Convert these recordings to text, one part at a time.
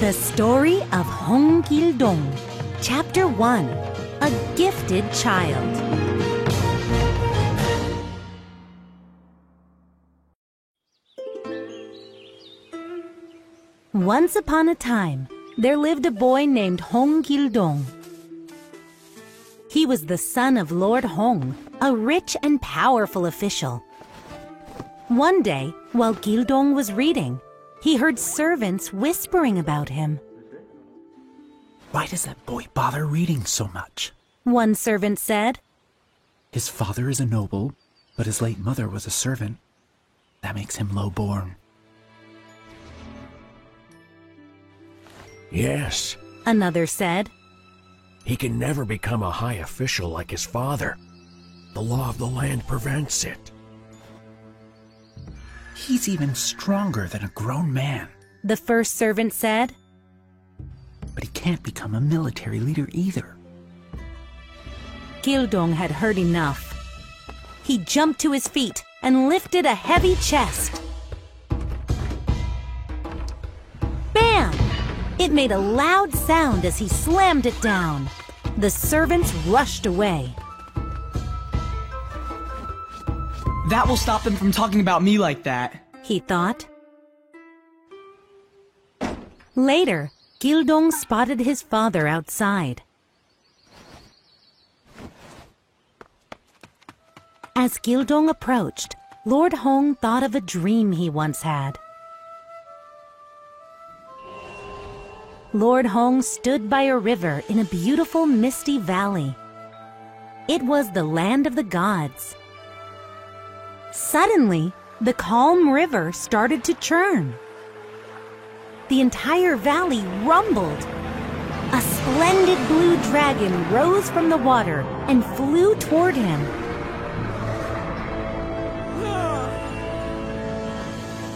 The Story of Hong Gil-dong, Chapter 1, A Gifted Child. Once upon a time, there lived a boy named Hong Gil-dong. He was the son of Lord Hong, a rich and powerful official. One day, while Gil-dong was reading, he heard servants whispering about him. Why does that boy bother reading so much? One servant said. His father is a noble, but his late mother was a servant. That makes him low-born. Yes, Another said. he can never become a high official like his father. The law of the land prevents it. He's even stronger than a grown man. The first servant said. But he can't become a military leader either. Gil-dong had heard enough. He jumped to his feet and lifted a heavy chest. Bam! It made a loud sound as he slammed it down. The servants rushed away. That will stop them from talking about me like that, he thought. Later, Gil-dong spotted his father outside. As Gil-dong approached, Lord Hong thought of a dream he once had. Lord Hong stood by a river in a beautiful misty valley. It was the land of the gods. Suddenly, the calm river started to churn. The entire valley rumbled. A splendid blue dragon rose from the water and flew toward him.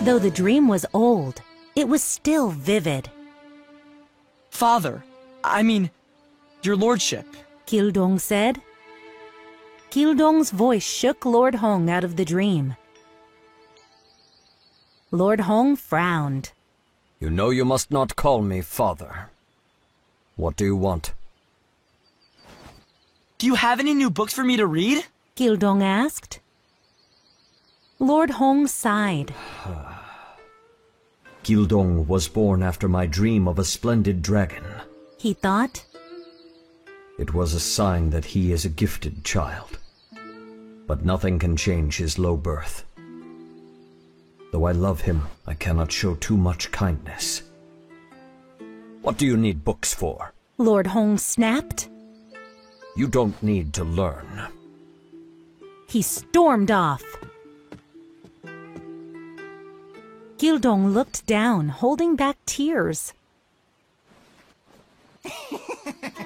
Though the dream was old, it was still vivid. Father, your lordship. Gil-dong said. Gil-dong's voice shook Lord Hong out of the dream. Lord Hong frowned. You know you must not call me father. What do you want? Do you have any new books for me to read? Gil-dong asked. Lord Hong sighed. Gil-dong was born after my dream of a splendid dragon. He thought. It was a sign that he is a gifted child. But nothing can change his low birth. Though I love him, I cannot show too much kindness. What do you need books for? Lord Hong snapped. You don't need to learn. He stormed off. Gil-dong looked down, holding back tears.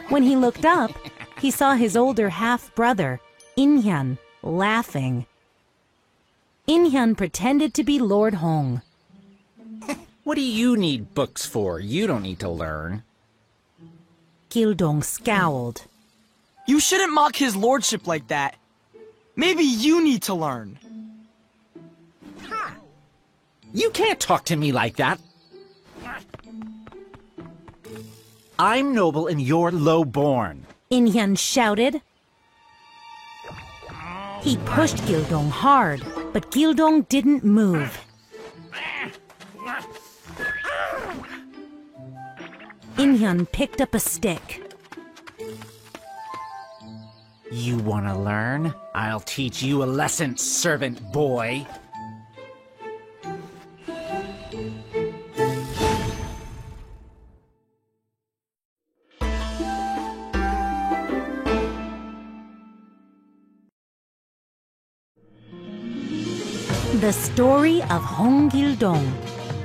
When he looked up, he saw his older half-brother, In-hyun, laughing. In-hyun pretended to be Lord Hong. What do you need books for? You don't need to learn. Gil-dong scowled. You shouldn't mock his lordship like that. Maybe you need to learn. You can't talk to me like that. I'm noble and you're low-born. In-hyun shouted. He pushed Gil-dong hard, but Gil-dong didn't move. In-hyun picked up a stick. You wanna learn? I'll teach you a lesson, servant boy. The Story of Hong Gil-dong,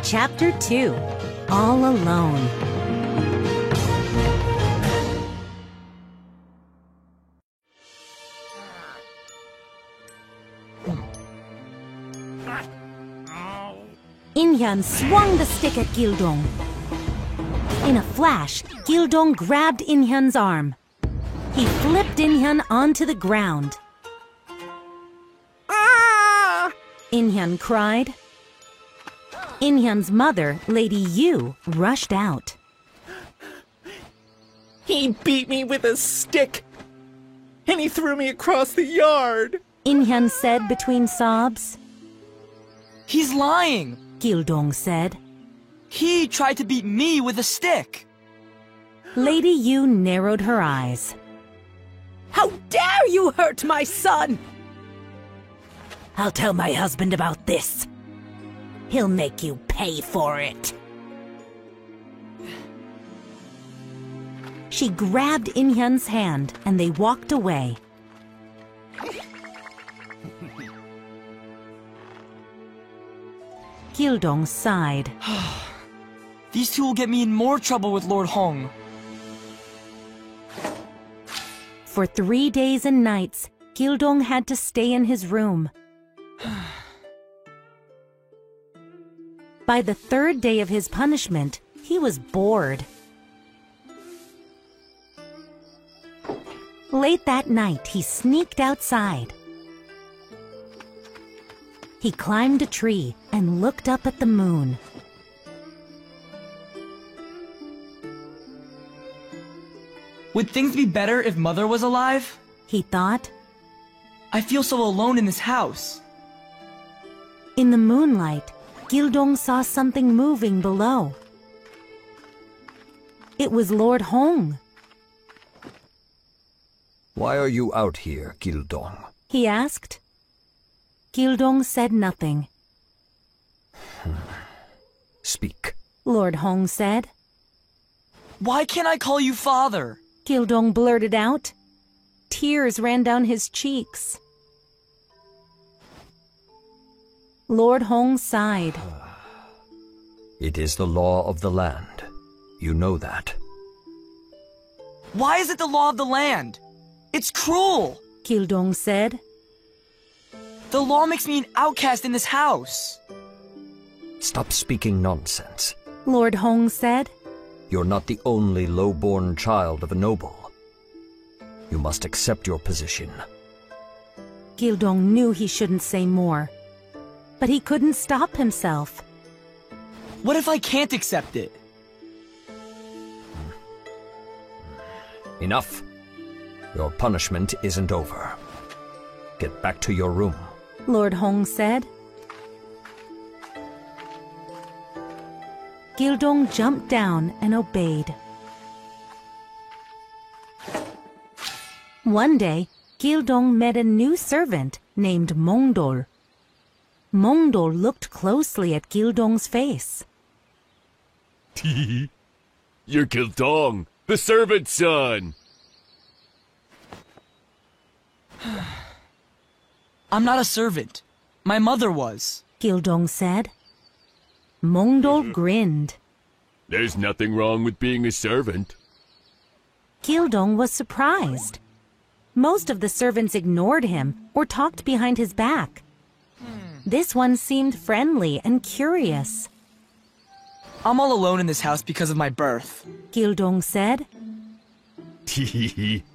Chapter 2, All Alone. In-hyun swung the stick at Gil-dong. In a flash, Gil-dong grabbed In-hyun's arm. He flipped In-hyun onto the ground. In-hyun cried. In-hyun's mother, Lady Yu, rushed out. He beat me with a stick, and he threw me across the yard. Inhyun said between sobs. He's lying. Gildong said. He tried to beat me with a stick. Lady Yu narrowed her eyes. How dare you hurt my son! I'll tell my husband about this. He'll make you pay for it. She grabbed Inhyun's hand and they walked away. Gildong sighed. These two will get me in more trouble with Lord Hong. For 3 days and nights, Gildong had to stay in his room. By the 3rd day of his punishment, he was bored. Late that night, he sneaked outside. He climbed a tree and looked up at the moon. Would things be better if Mother was alive? He thought. I feel so alone in this house. In the moonlight, Gildong saw something moving below. It was Lord Hong. Why are you out here, Gildong? He asked. Gildong said nothing. Speak. Lord Hong said. Why can't I call you father? Gildong blurted out. Tears ran down his cheeks. Lord Hong sighed. It is the law of the land. You know that. Why is it the law of the land? It's cruel. Gildong said. The law makes me an outcast in this house. Stop speaking nonsense. Lord Hong said. You're not the only low-born child of a noble. You must accept your position. Gildong knew he shouldn't say more, but he couldn't stop himself. What if I can't accept it? Enough. Your punishment isn't over. Get back to your room. Lord Hong said. Gildong jumped down and obeyed. One day, Gildong met a new servant named Mongdol. Mongdol looked closely at Gildong's face. You're Gildong, the servant's son. I'm not a servant. My mother was. Gildong said. Mongdol grinned. There's nothing wrong with being a servant. Gildong was surprised. Most of the servants ignored him or talked behind his back. This one seemed friendly and curious. I'm all alone in this house because of my birth. Gildong said.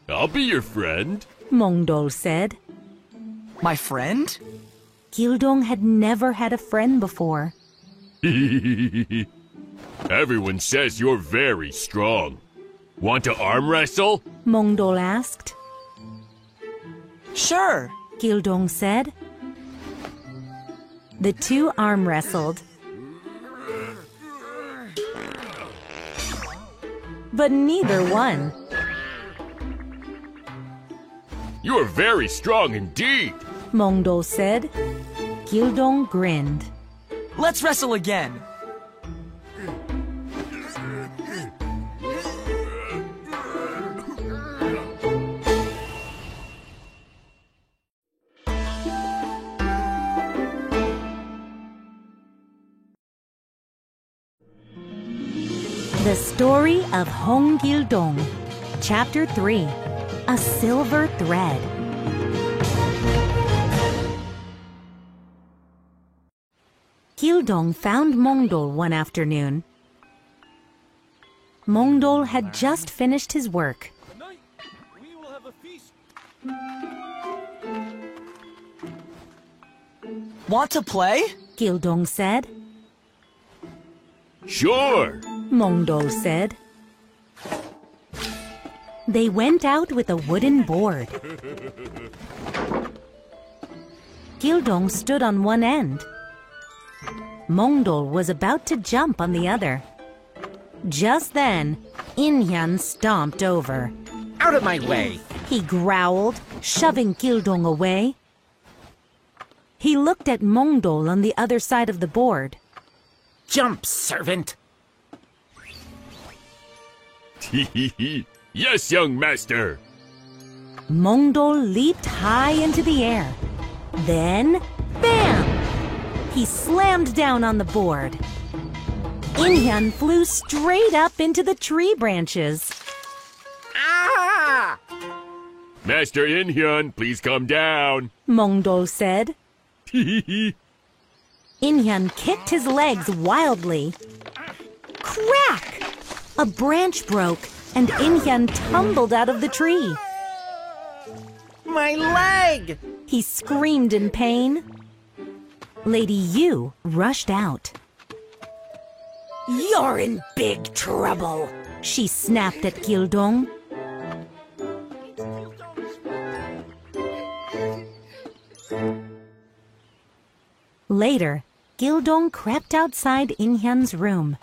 I'll be your friend. Mongdol said. My friend? Gildong had never had a friend before. Everyone says you're very strong. Want to arm wrestle? Mongdol asked. Sure. Gildong said. The two arm wrestled. But neither won. You're very strong indeed. Mongdol said. Gildong grinned. Let's wrestle again. The Story of Hong Gildong, Chapter 3, A Silver Thread. Gildong found Mongdol one afternoon. Mongdol had just finished his work. Tonight, we will have a feast. Want to play? Gildong said. Sure. Mongdol said. They went out with a wooden board. Gildong stood on one end. Mongdol was about to jump on the other. Just then, Inhyun stomped over. Out of my way! He growled, shoving Gildong away. He looked at Mongdol on the other side of the board. Jump, servant! Yes, young master. Mongdol leaped high into the air. Then, bam! He slammed down on the board. Inhyun flew straight up into the tree branches. Ah! Master Inhyun, please come down. Mongdol said. Inhyun kicked his legs wildly. Crack! A branch broke, and Inhyun tumbled out of the tree. My leg! He screamed in pain. Lady Yu rushed out. You're in big trouble, she snapped at Gildong. Later, Gildong crept outside Inhyun's room.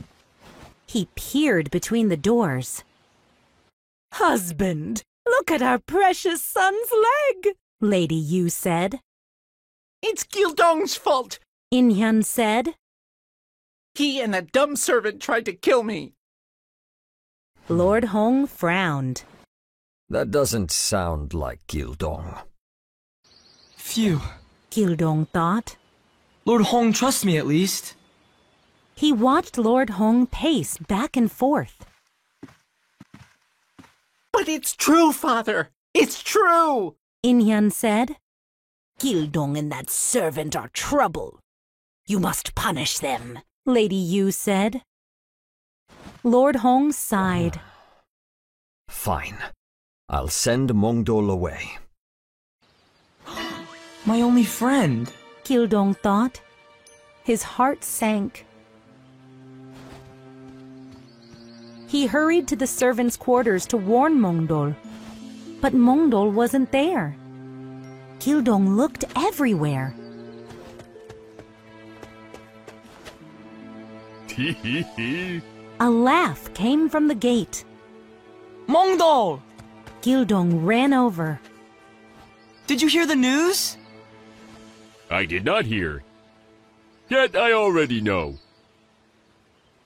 He peered between the doors. Husband, look at our precious son's leg, Lady Yu said. It's Gildong's fault! Inhyun said. He and that dumb servant tried to kill me. Lord Hong frowned. That doesn't sound like Gildong. Phew. Gildong thought. Lord Hong trusts me at least. He watched Lord Hong pace back and forth. But it's true, father! It's true! Inhyun said. Gildong and that servant are trouble. You must punish them, Lady Yu said. Lord Hong sighed. Fine. I'll send Mongdol away. My only friend. Gildong thought. His heart sank. He hurried to the servants' quarters to warn Mongdol. But Mongdol wasn't there. Gildong looked everywhere. A laugh came from the gate. Mongdol! Gildong ran over. Did you hear the news? I did not hear. Yet I already know.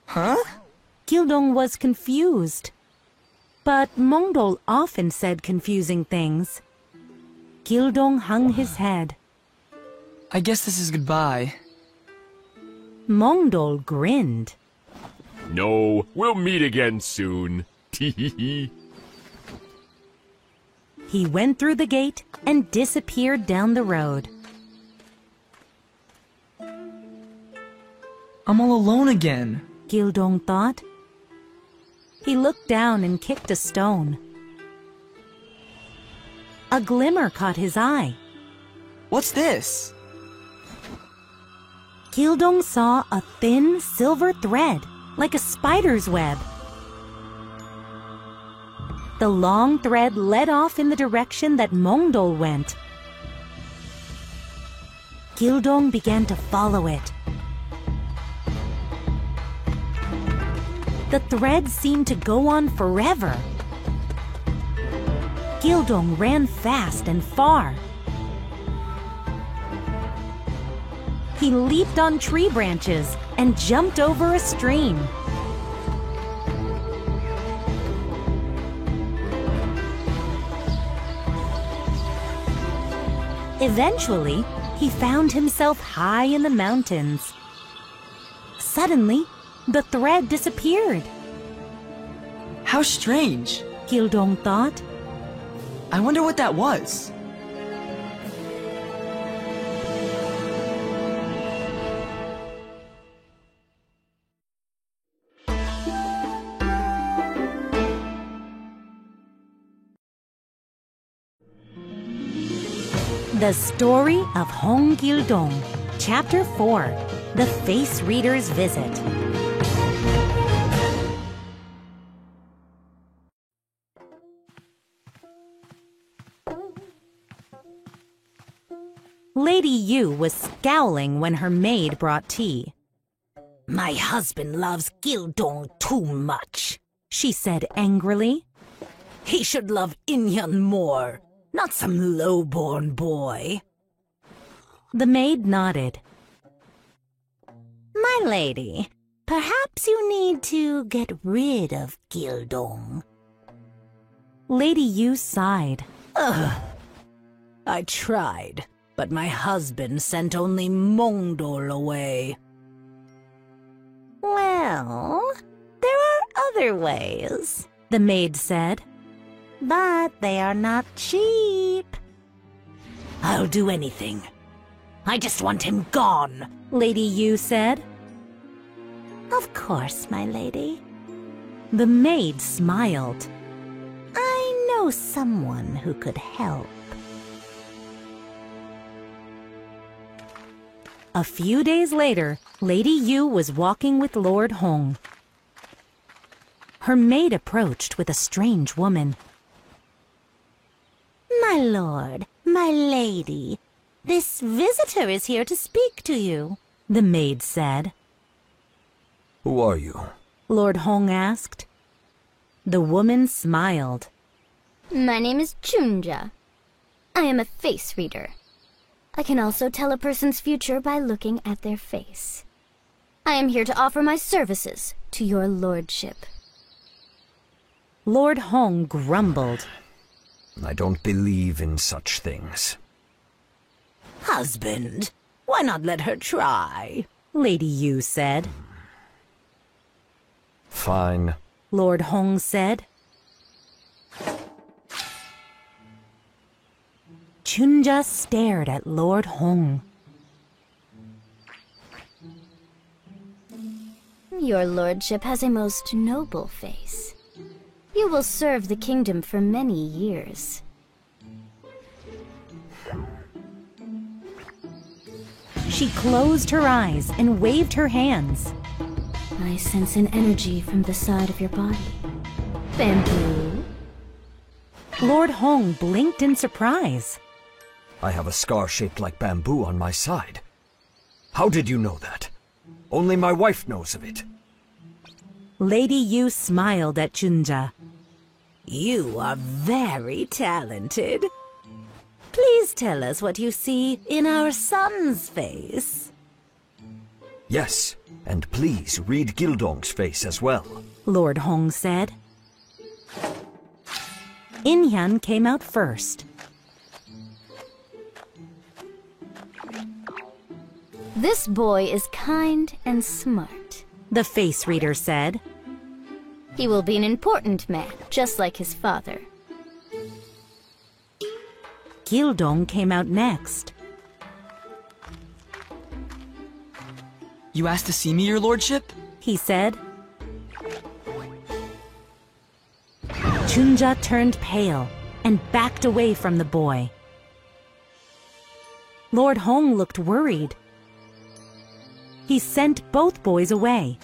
Huh? Gildong was confused. But Mongdol often said confusing things. Gildong hung his head. I guess this is goodbye. Mongdol grinned. No, we'll meet again soon. He went through the gate and disappeared down the road. I'm all alone again. Gildong thought. He looked down and kicked a stone. A glimmer caught his eye. What's this? Gildong saw a thin silver thread, like a spider's web. The long thread led off in the direction that Mongdol went. Gildong began to follow it. The thread seemed to go on forever. Gildong ran fast and far. He leaped on tree branches and jumped over a stream. Eventually, he found himself high in the mountains. Suddenly, the thread disappeared. How strange. Gildong thought. I wonder what that was. The Story of Hong Gildong, Chapter 4, The Face Reader's Visit. Lady Yu was scowling when her maid brought tea. "My husband loves Gildong too much," she said angrily. "He should love Inhyun more, not some low-born boy." The maid nodded. "My lady, perhaps you need to get rid of Gildong." Lady Yu sighed. "Ugh. I tried, but my husband sent only Mongdol away." "Well, there are other ways," the maid said. "But they are not cheap." "I'll do anything. I just want him gone," Lady Yu said. "Of course, my lady." The maid smiled. "I know someone who could help." A few days later, Lady Yu was walking with Lord Hong. Her maid approached with a strange woman. "My lord, my lady, this visitor is here to speak to you," the maid said. Who are you? Lord Hong asked. The woman smiled. My name is Chunja. I am a face reader. I can also tell a person's future by looking at their face. I am here to offer my services to your lordship. Lord Hong grumbled. I don't believe in such things. "Husband, why not let her try?" Lady Yu said. Fine. Lord Hong said. Chunja stared at Lord Hong. Your lordship has a most noble face. You will serve the kingdom for many years. She closed her eyes and waved her hands. I sense an energy from the side of your body. Bamboo? Lord Hong blinked in surprise. I have a scar shaped like bamboo on my side. How did you know that? Only my wife knows of it. Lady Yu smiled at Chunja. "You are very talented. Please tell us what you see in our son's face." Yes, and please read Gildong's face as well. Lord Hong said. Inhyun came out first. This boy is kind and smart, The face reader said. He will be an important man, just like his father. Gildong came out next. You asked to see me, your lordship? He said. Chunja turned pale and backed away from the boy. Lord Hong looked worried. He sent both boys away.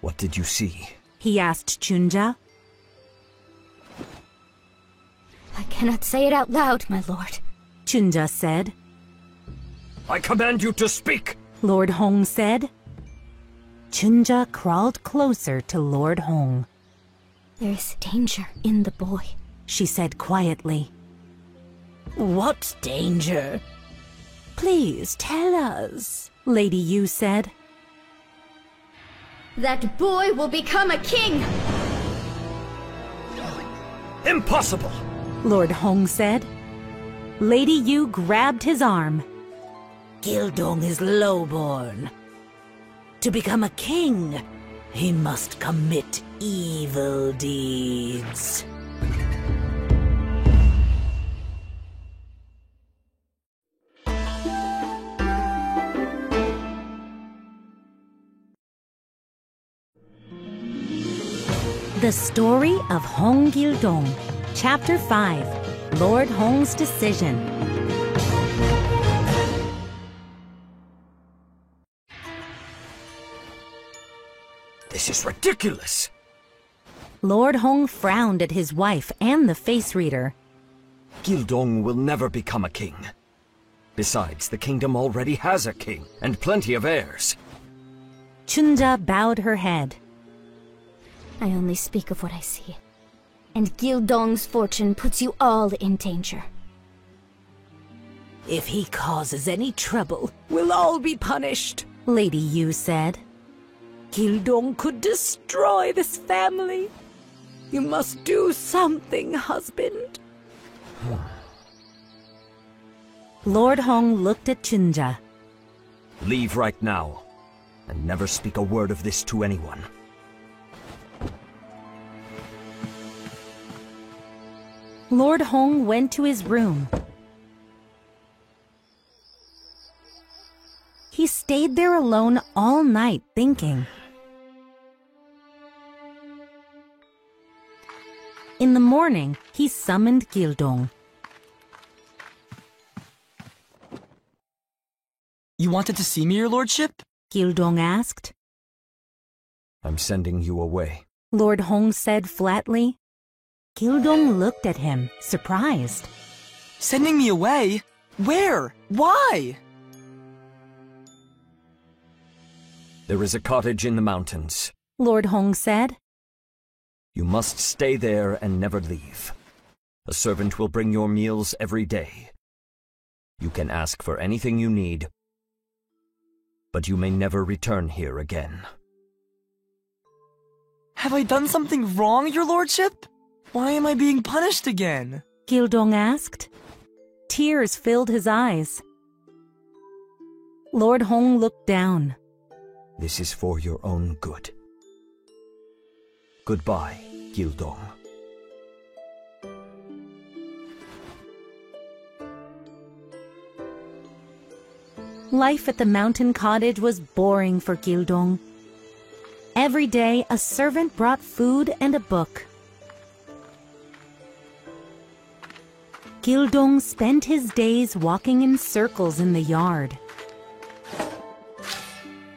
What did you see? He asked Chunja. I cannot say it out loud, my lord. Chunja said. I command you to speak! Lord Hong said. Chunja crawled closer to Lord Hong. There is danger in the boy, she said quietly. What danger? Please tell us, Lady Yu said. That boy will become a king! Impossible! Lord Hong said. Lady Yu grabbed his arm. Gildong is lowborn. To become a king, he must commit evil deeds. The Story of Hong Gildong, Chapter 5, Lord Hong's Decision. This is ridiculous! Lord Hong frowned at his wife and the face reader. Gildong will never become a king. Besides, the kingdom already has a king, and plenty of heirs. Chunja bowed her head. I only speak of what I see. And Gildong's fortune puts you all in danger. If he causes any trouble, we'll all be punished, Lady Yu said. Gildong could destroy this family. You must do something, husband. Lord Hong looked at Chunja. Leave right now, and never speak a word of this to anyone. Lord Hong went to his room. He stayed there alone all night thinking. In the morning, he summoned Gildong. You wanted to see me, your lordship? Gildong asked. I'm sending you away. Lord Hong said flatly. Gildong looked at him, surprised. Sending me away? Where? Why? There is a cottage in the mountains. Lord Hong said. You must stay there and never leave. A servant will bring your meals every day. You can ask for anything you need, but you may never return here again. Have I done something wrong, your lordship? Why am I being punished again? Gildong asked. Tears filled his eyes. Lord Hong looked down. This is for your own good. Goodbye, Gildong. Life at the mountain cottage was boring for Gildong. Every day, a servant brought food and a book. Gildong spent his days walking in circles in the yard.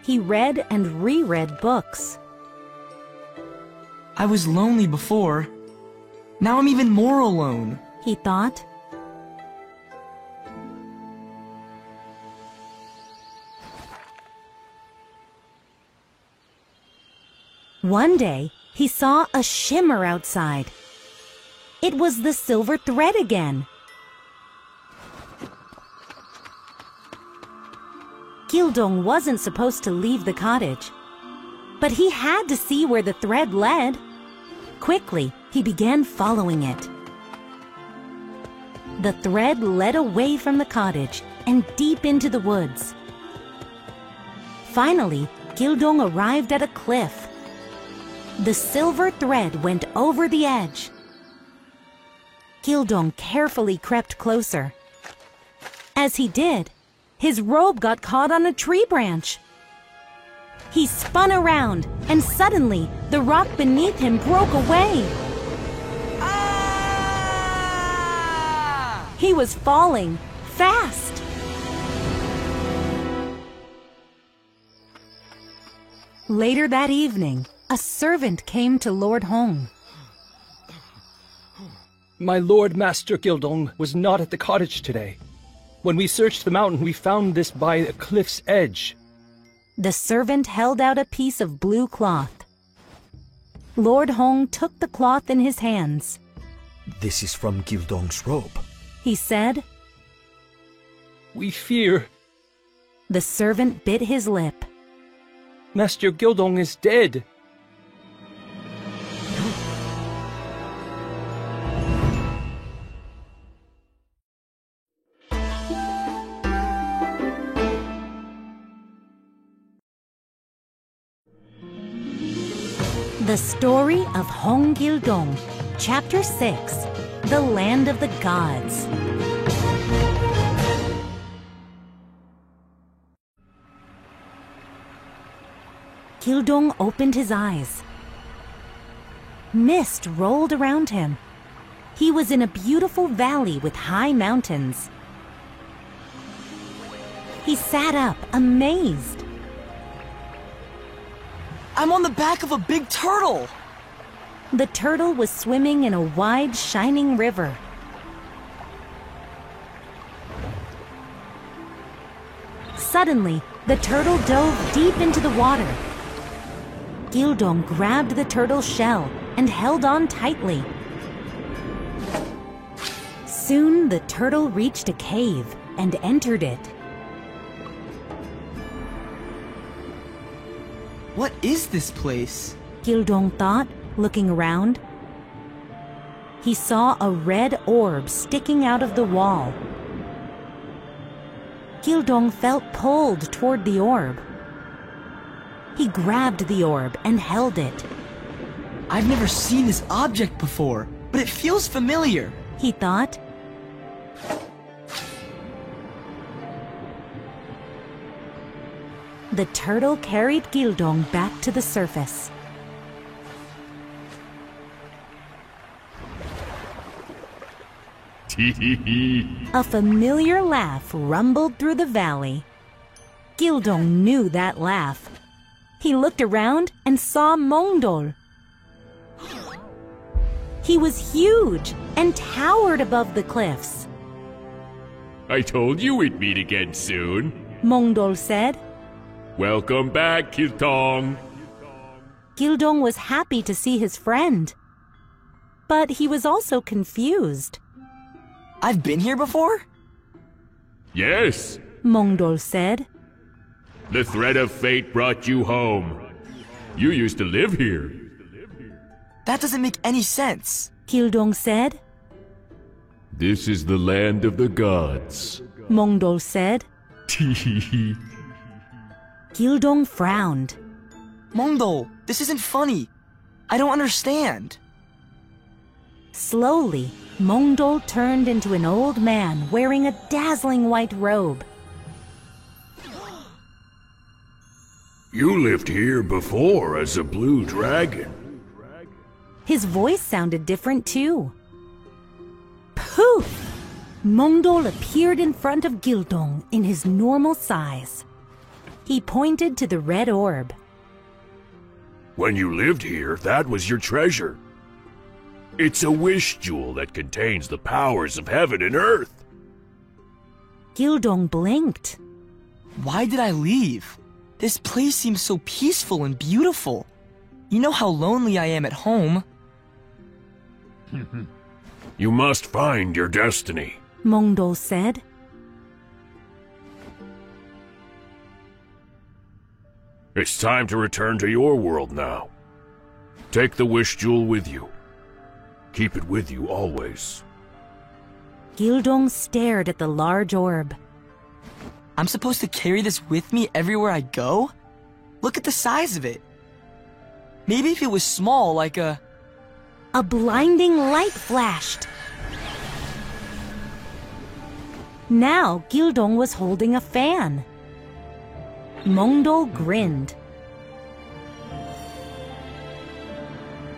He read and reread books. I was lonely before. Now I'm even more alone, he thought. One day, he saw a shimmer outside. It was the silver thread again. Gildong wasn't supposed to leave the cottage, but he had to see where the thread led. Quickly, he began following it. The thread led away from the cottage and deep into the woods. Finally, Gildong arrived at a cliff. The silver thread went over the edge. Gildong carefully crept closer. As he did, his robe got caught on a tree branch. He spun around, and suddenly, the rock beneath him broke away. Ah! He was falling, fast. Later that evening, a servant came to Lord Hong. My Lord Master Gildong was not at the cottage today. When we searched the mountain, we found this by a cliff's edge. The servant held out a piece of blue cloth. Lord Hong took the cloth in his hands. This is from Gildong's robe, he said. We fear. The servant bit his lip. Master Gildong is dead. The Story of Hong Gildong, Chapter 6, The Land of the Gods. Gildong opened his eyes. Mist rolled around him. He was in a beautiful valley with high mountains. He sat up, amazed. I'm on the back of a big turtle! The turtle was swimming in a wide, shining river. Suddenly, the turtle dove deep into the water. Gildong grabbed the turtle's shell and held on tightly. Soon the turtle reached a cave and entered it. What is this place? Gildong thought, looking around. He saw a red orb sticking out of the wall. Gildong felt pulled toward the orb. He grabbed the orb and held it. I've never seen this object before, but it feels familiar, he thought. The turtle carried Gildong back to the surface. A familiar laugh rumbled through the valley. Gildong knew that laugh. He looked around and saw Mongdol. He was huge and towered above the cliffs. I told you we'd meet again soon, Mongdol said. Welcome back, Gildong. Gildong was happy to see his friend. But he was also confused. I've been here before? Yes, Mongdol said. the thread of fate brought you home. You used to live here. That doesn't make any sense. Gildong said. This is the land of the gods. Mongdol said. Gildong frowned. Mongdol, this isn't funny. I don't understand. Slowly, Mongdol turned into an old man wearing a dazzling white robe. You lived here before as a blue dragon. His voice sounded different too. Poof! Mongdol appeared in front of Gildong in his normal size. He pointed to the red orb. When you lived here, that was your treasure. It's a wish jewel that contains the powers of heaven and earth. Gildong blinked. Why did I leave? This place seems so peaceful and beautiful. You know how lonely I am at home. You must find your destiny. Mongdol said. It's time to return to your world now. Take the wish jewel with you. Keep it with you always. Gildong stared at the large orb. I'm supposed to carry this with me everywhere I go? Look at the size of it. Maybe if it was small, like a... A blinding light flashed. Now Gildong was holding a fan. Mongdol grinned.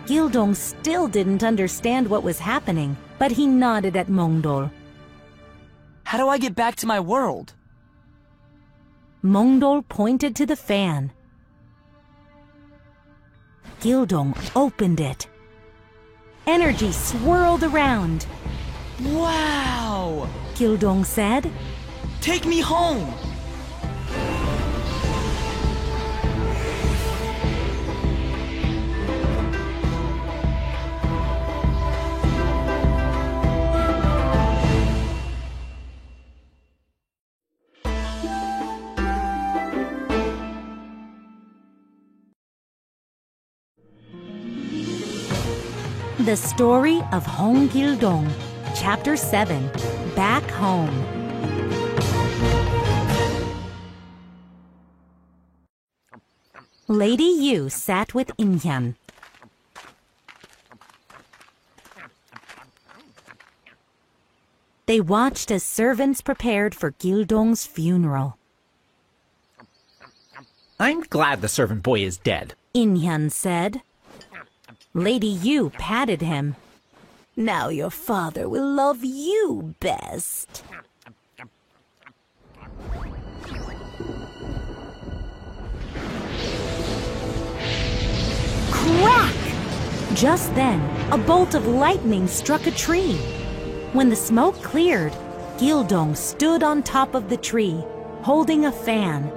Gildong still didn't understand what was happening, but he nodded at Mongdol. How do I get back to my world? Mongdol pointed to the fan. Gildong opened it. Energy swirled around. Wow! Gildong said. Take me home! The Story of Hong Gildong, Chapter 7, Back Home. Lady Yu sat with Inhyan. They watched as servants prepared for Gildong's funeral. I'm glad the servant boy is dead, Inhyan said. Lady Yu patted him. Now your father will love you best. Crack! Just then, a bolt of lightning struck a tree. When the smoke cleared, Gildong stood on top of the tree, holding a fan.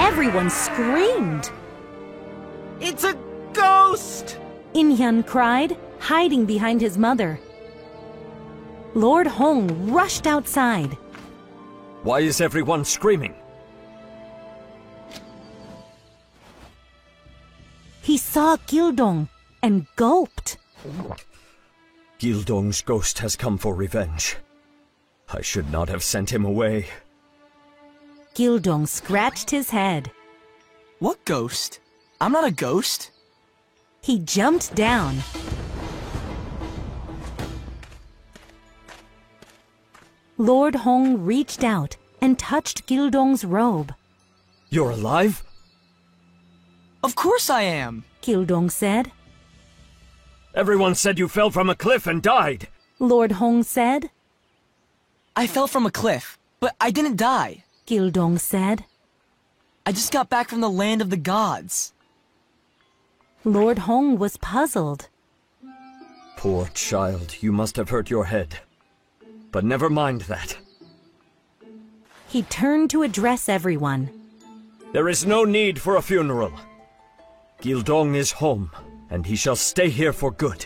Everyone screamed. It's a ghost! Inhyun cried, hiding behind his mother. Lord Hong rushed outside. Why is everyone screaming? He saw Gildong and gulped. Gildong's ghost has come for revenge. I should not have sent him away. Gildong scratched his head. What ghost? I'm not a ghost. He jumped down. Lord Hong reached out and touched Gildong's robe. You're alive? Of course I am. Gildong said. Everyone said you fell from a cliff and died. Lord Hong said. I fell from a cliff, but I didn't die. Gildong said. I just got back from the land of the gods. Lord Hong was puzzled. Poor child, you must have hurt your head. But never mind that. He turned to address everyone. There is no need for a funeral. Gildong is home, and he shall stay here for good.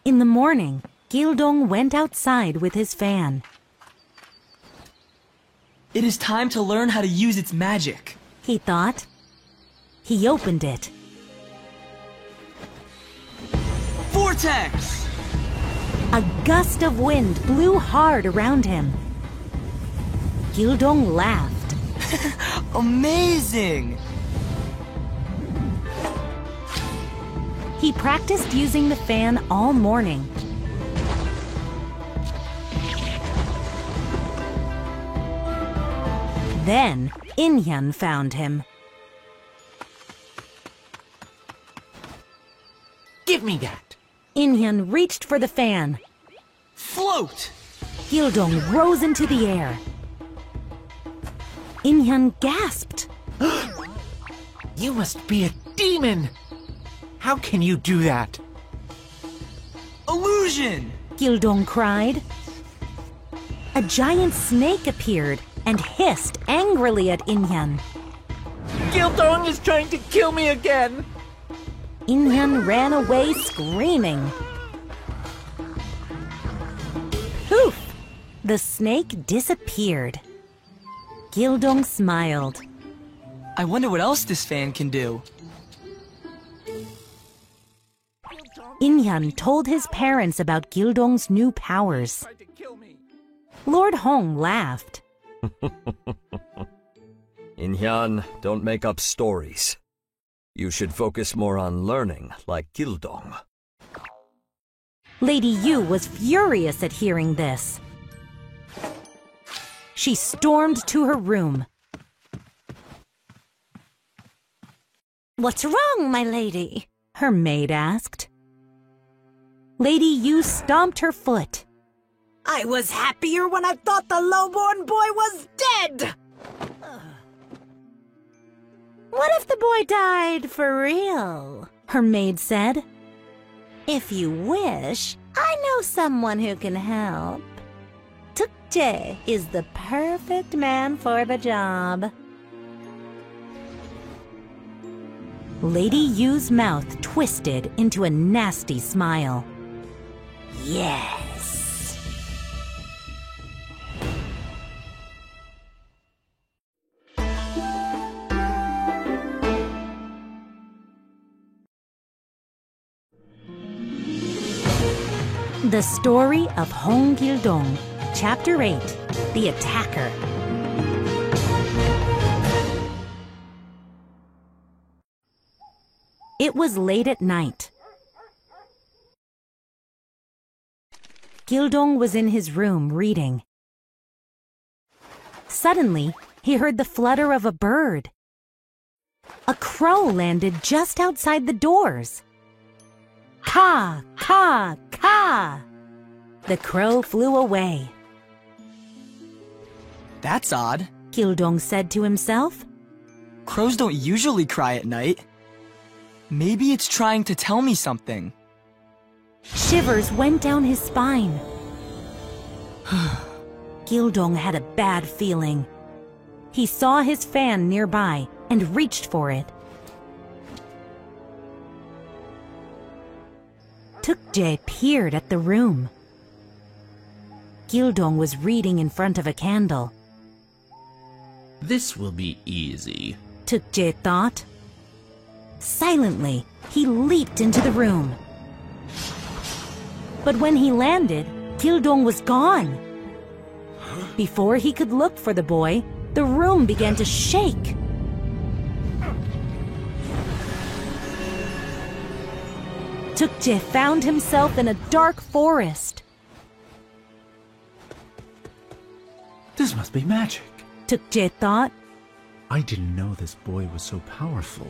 In the morning, Gildong went outside with his fan. It is time to learn how to use its magic, he thought. He opened it. Vortex! A gust of wind blew hard around him. Gildong laughed. Amazing! He practiced using the fan all morning. Then, Inhyun found him. Give me that. Inhyun reached for the fan. Float! Gildong rose into the air. Inhyun gasped. You must be a demon. How can you do that? Illusion! Gildong cried. A giant snake appeared and hissed angrily at Inhyun. Gildong is trying to kill me again. Inhyun ran away screaming. Poof! The snake disappeared. Gildong smiled. I wonder what else this fan can do. Inhyun told his parents about Gildong's new powers. Lord Hong laughed. Inhyun, don't make up stories. You should focus more on learning, like Gildong. Lady Yu was furious at hearing this. She stormed to her room. What's wrong, my lady? Her maid asked. Lady Yu stomped her foot. I was happier when I thought the lowborn boy was dead! What if the boy died for real? Her maid said. If you wish, I know someone who can help. Tukje is the perfect man for the job. Lady Yu's mouth twisted into a nasty smile. Yes. The Story of Hong Gildong, Chapter 8, The Attacker. It was late at night. Gildong was in his room reading. Suddenly, he heard the flutter of a bird. A crow landed just outside the doors. Caw, caw, caw! The crow flew away. That's odd. Gildong said to himself. Crows don't usually cry at night. Maybe it's trying to tell me something. Shivers went down his spine. Gildong had a bad feeling. He saw his fan nearby and reached for it. Tukje peered at the room. Gildong was reading in front of a candle. This will be easy. Tukje thought. Silently, he leaped into the room. But when he landed, Gildong was gone. Before he could look for the boy, the room began to shake. Tukje found himself in a dark forest. This must be magic. Tukje thought. I didn't know this boy was so powerful.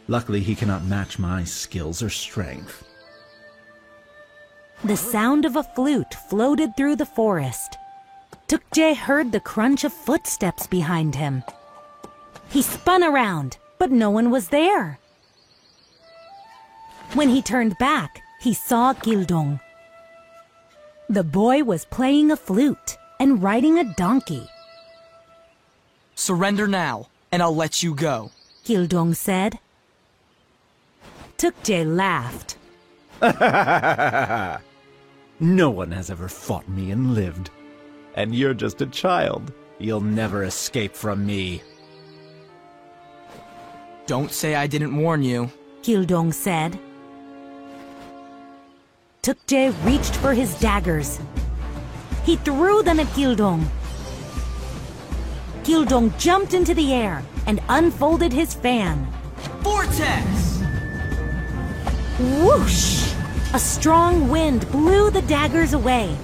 Luckily, he cannot match my skills or strength. The sound of a flute floated through the forest. Tukje heard the crunch of footsteps behind him. He spun around, but no one was there. When he turned back, he saw Gildong. The boy was playing a flute and riding a donkey. Surrender now, and I'll let you go. Gildong said. Tukje laughed. No one has ever fought me and lived. And you're just a child. You'll never escape from me. Don't say I didn't warn you. Gildong said. Tukje reached for his daggers. He threw them at Gildong. Gildong jumped into the air and unfolded his fan. Vortex! Whoosh! A strong wind blew the daggers away.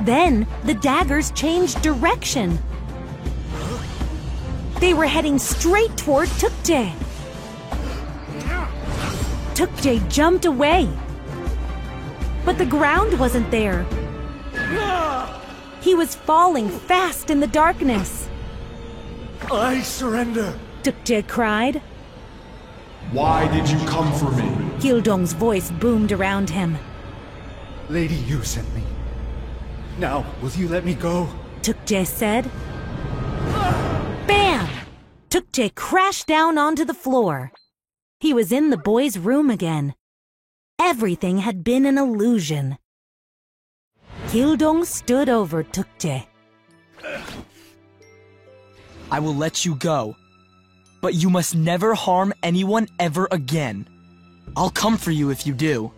Then the daggers changed direction. They were heading straight toward Tukje. Tukje jumped away. But the ground wasn't there. He was falling fast in the darkness. I surrender. Tukje cried. Why did you come for me? Gildong's voice boomed around him. Lady Yu sent me. Now, will you let me go? Tukje said. Bam! Tukje crashed down onto the floor. He was in the boy's room again. Everything had been an illusion. Gildong stood over Tukje. I will let you go, but you must never harm anyone ever again. I'll come for you if you do.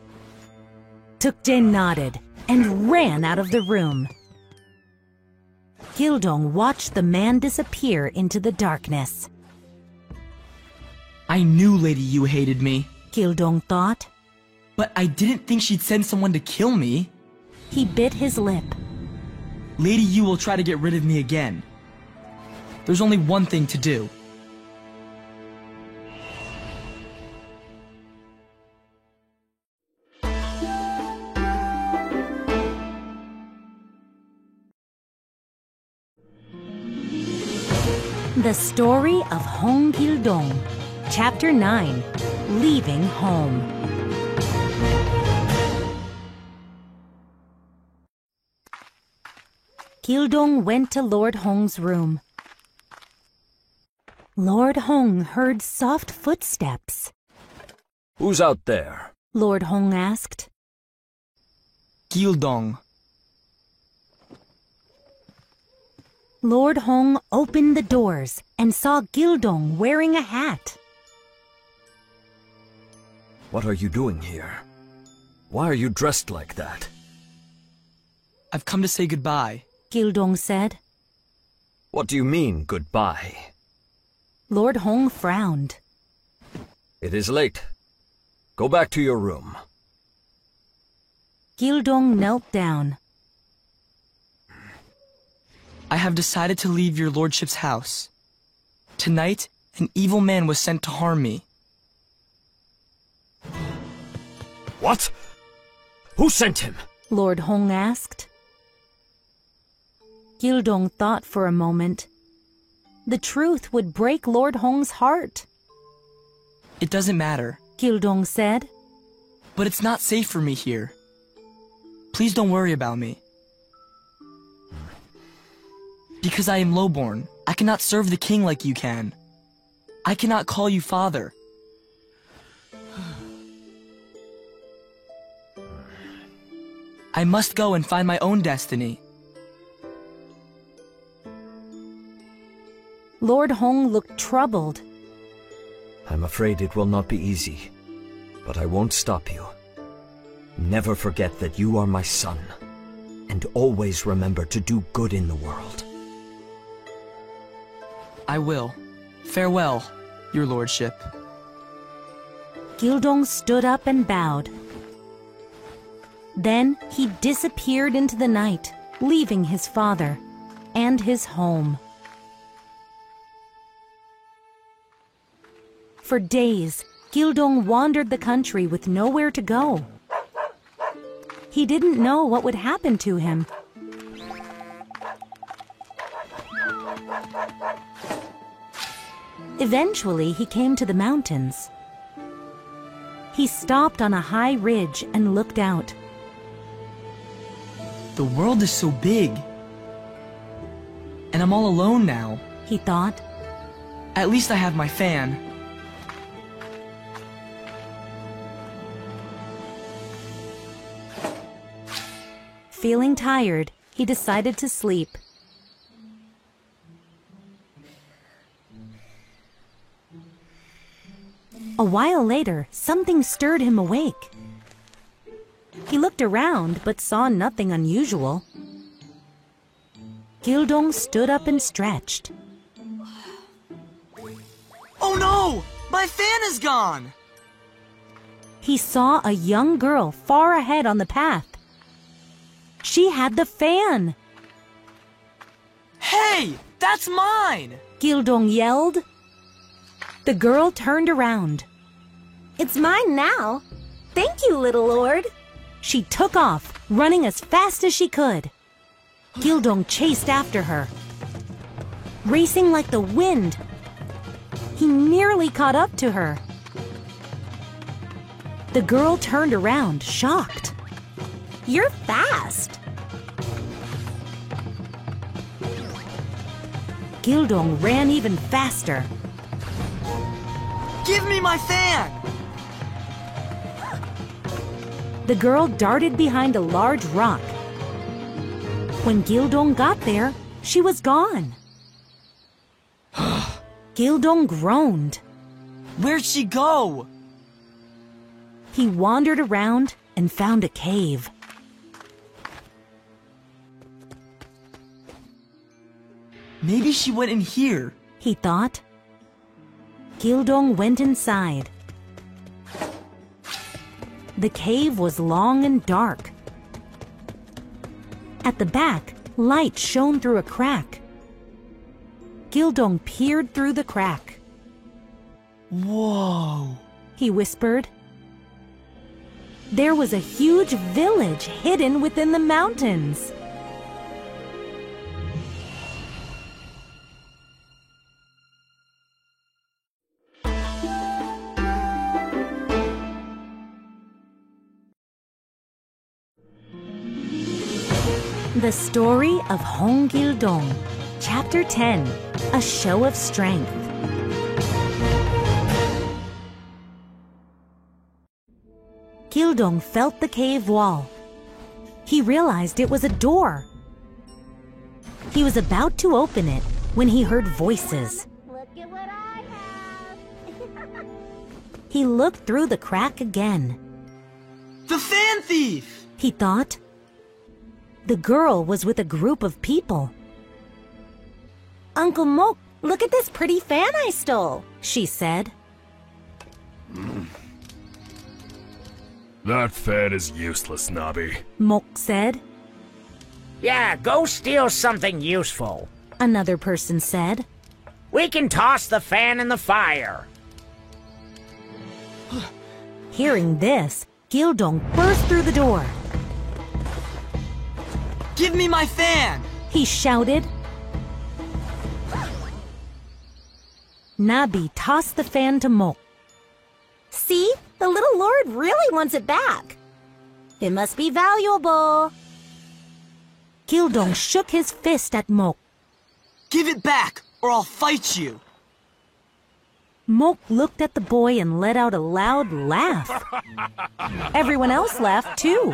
Tukje nodded and ran out of the room. Gildong watched the man disappear into the darkness. I knew Lady Yu hated me. Gildong thought. But I didn't think she'd send someone to kill me. He bit his lip. Lady Yu will try to get rid of me again. There's only one thing to do. The Story of Hong Gildong, Chapter 9, Leaving Home. Gildong went to Lord Hong's room. Lord Hong heard soft footsteps. Who's out there? Lord Hong asked. Gildong. Lord Hong opened the doors and saw Gildong wearing a hat. What are you doing here? Why are you dressed like that? I've come to say goodbye. Gildong said. What do you mean, goodbye? Lord Hong frowned. It is late. Go back to your room. Gildong knelt down. I have decided to leave your lordship's house. Tonight, an evil man was sent to harm me. What? Who sent him? Lord Hong asked. Gildong thought for a moment. The truth would break Lord Hong's heart. It doesn't matter. Gildong said. But it's not safe for me here. Please don't worry about me. Because I am lowborn, I cannot serve the king like you can. I cannot call you father. I must go and find my own destiny. Lord Hong looked troubled. I'm afraid it will not be easy, but I won't stop you. Never forget that you are my son, and always remember to do good in the world. I will. Farewell, your lordship. Gildong stood up and bowed. Then he disappeared into the night, leaving his father and his home. For days, Gildong wandered the country with nowhere to go. He didn't know what would happen to him. Eventually, he came to the mountains. He stopped on a high ridge and looked out. The world is so big. And I'm all alone now, he thought. At least I have my fan. Feeling tired, he decided to sleep. A while later, something stirred him awake. He looked around but saw nothing unusual. Gildong stood up and stretched. Oh no! My fan is gone! He saw a young girl far ahead on the path. She had the fan! Hey! That's mine! Gildong yelled. The girl turned around. It's mine now. Thank you, little lord. She took off, running as fast as she could. Gildong chased after her. Racing like the wind, he nearly caught up to her. The girl turned around, shocked. You're fast. Gildong ran even faster. Give me my fan! The girl darted behind a large rock. When Gildong got there, she was gone. Gildong groaned. Where'd she go? He wandered around and found a cave. Maybe she went in here, he thought. Gildong went inside. The cave was long and dark. At the back, light shone through a crack. Gildong peered through the crack. Whoa, he whispered. There was a huge village hidden within the mountains. The Story of Hong Gildong, Chapter 10, A Show of Strength. Gildong felt the cave wall. He realized it was a door. He was about to open it when he heard voices. Look at what I have. He looked through the crack again. The fan thief! He thought. The girl was with a group of people. Uncle Mok, look at this pretty fan I stole, she said. That fan is useless, Nabi, Mok said. Yeah, go steal something useful, another person said. We can toss the fan in the fire. Hearing this, Gildong burst through the door. Give me my fan! He shouted. Nabi tossed the fan to Mok. See? The little lord really wants it back. It must be valuable. Gildong shook his fist at Mok. Give it back, or I'll fight you. Mok looked at the boy and let out a loud laugh. Everyone else laughed too.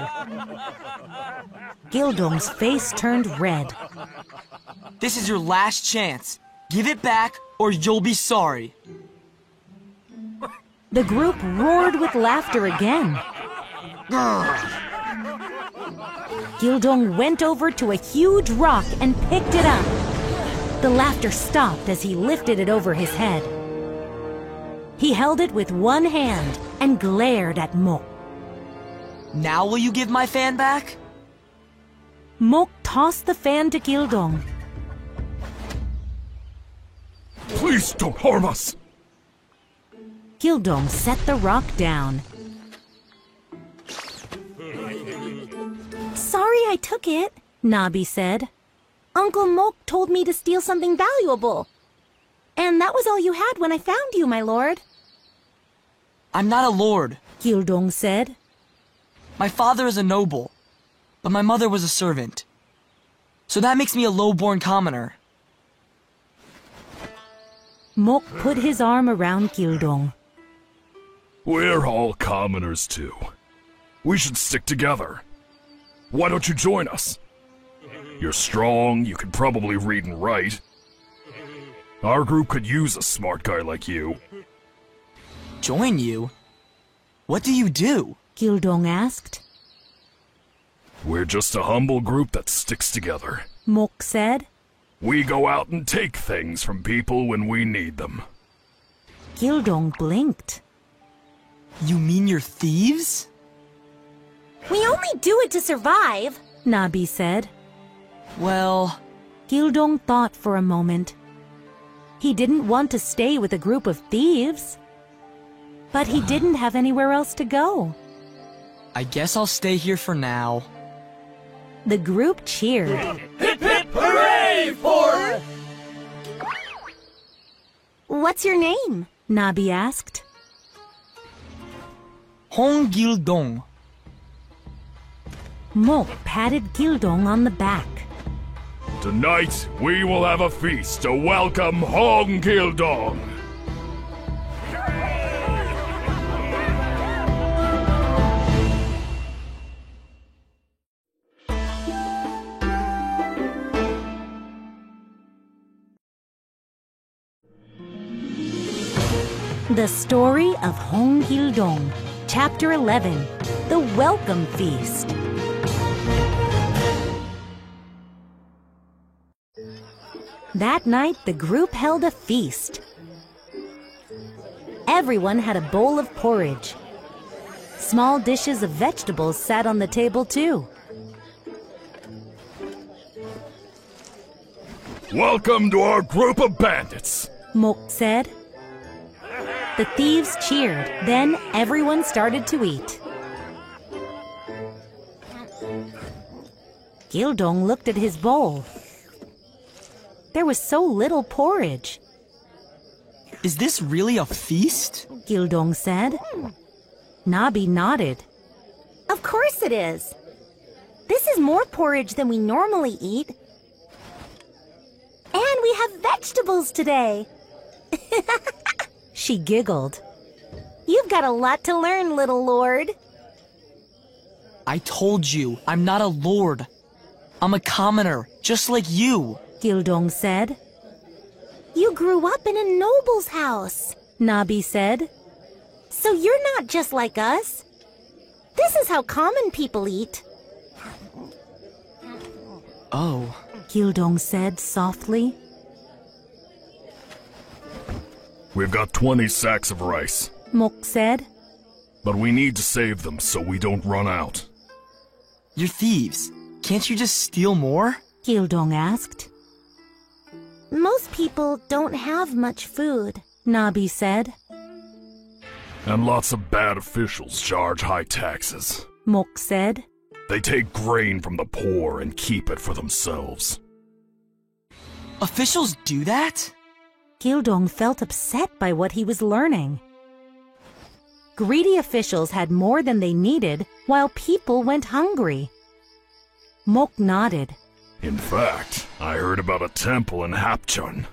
Gildong's face turned red. This is your last chance. Give it back, or you'll be sorry. The group roared with laughter again. Gildong went over to a huge rock and picked it up. The laughter stopped as he lifted it over his head. He held it with one hand and glared at Mok. Now will you give my fan back? Mok tossed the fan to Gildong. Please don't harm us! Gildong set the rock down. Sorry I took it, Nabi said. Uncle Mok told me to steal something valuable. And that was all you had when I found you, my lord. I'm not a lord, Gildong said. My father is a noble, but my mother was a servant. So that makes me a low-born commoner. Mok put his arm around Gildong. We're all commoners too. We should stick together. Why don't you join us? You're strong, you can probably read and write. Our group could use a smart guy like you. Join you? What do you do? Gildong asked. We're just a humble group that sticks together. Mok said. We go out and take things from people when we need them. Gildong blinked. You mean you're thieves? We only do it to survive, Nabi said. Well... Gildong thought for a moment. He didn't want to stay with a group of thieves. But he didn't have anywhere else to go. I guess I'll stay here for now. The group cheered. Hip hip hooray for... What's your name? Nabi asked. Hong Gildong. Mok patted Gildong on the back. Tonight, we will have a feast to welcome Hong Gildong. The Story of Hong Gildong, Chapter 11, The Welcome Feast. That night, the group held a feast. Everyone had a bowl of porridge. Small dishes of vegetables sat on the table, too. Welcome to our group of bandits, Mok said. The thieves cheered. Then everyone started to eat. Gildong looked at his bowl. There was so little porridge. Is this really a feast? Gildong said. Nabi nodded. Of course it is. This is more porridge than we normally eat. And we have vegetables today. She giggled. You've got a lot to learn, little lord. I told you, I'm not a lord. I'm a commoner, just like you. Gildong said. You grew up in a noble's house, Nabi said. So you're not just like us. This is how common people eat. Oh, Gildong said softly. We've got 20 sacks of rice. Mok said. But we need to save them so we don't run out. You're thieves. Can't you just steal more? Gildong asked. Most people don't have much food, Nabi said. And lots of bad officials charge high taxes. Mok said. They take grain from the poor and keep it for themselves. Officials do that? Gildong felt upset by what he was learning. Greedy officials had more than they needed, while people went hungry. Mok nodded. In fact, I heard about a temple in Hapchun.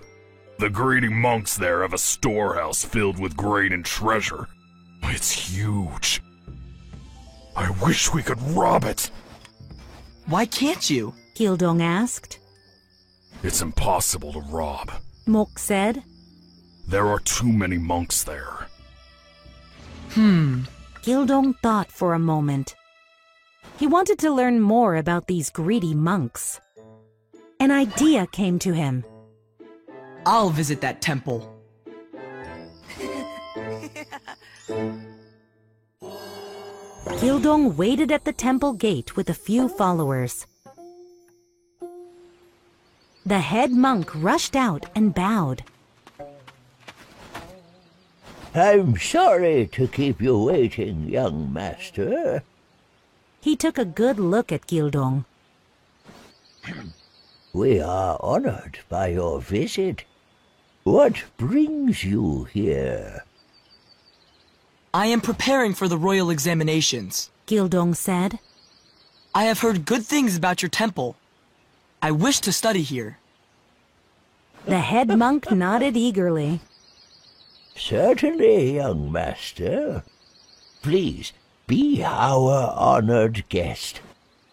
The greedy monks there have a storehouse filled with grain and treasure. It's huge. I wish we could rob it. Why can't you? Gildong asked. It's impossible to rob, Mok said. There are too many monks there. Gildong thought for a moment. He wanted to learn more about these greedy monks. An idea came to him. I'll visit that temple. Gildong waited at the temple gate with a few followers. The head monk rushed out and bowed. I'm sorry to keep you waiting, young master. He took a good look at Gildong. We are honored by your visit. What brings you here? I am preparing for the royal examinations, Gildong said. I have heard good things about your temple. I wish to study here. The head monk nodded eagerly. Certainly, young master. Please, be our honored guest.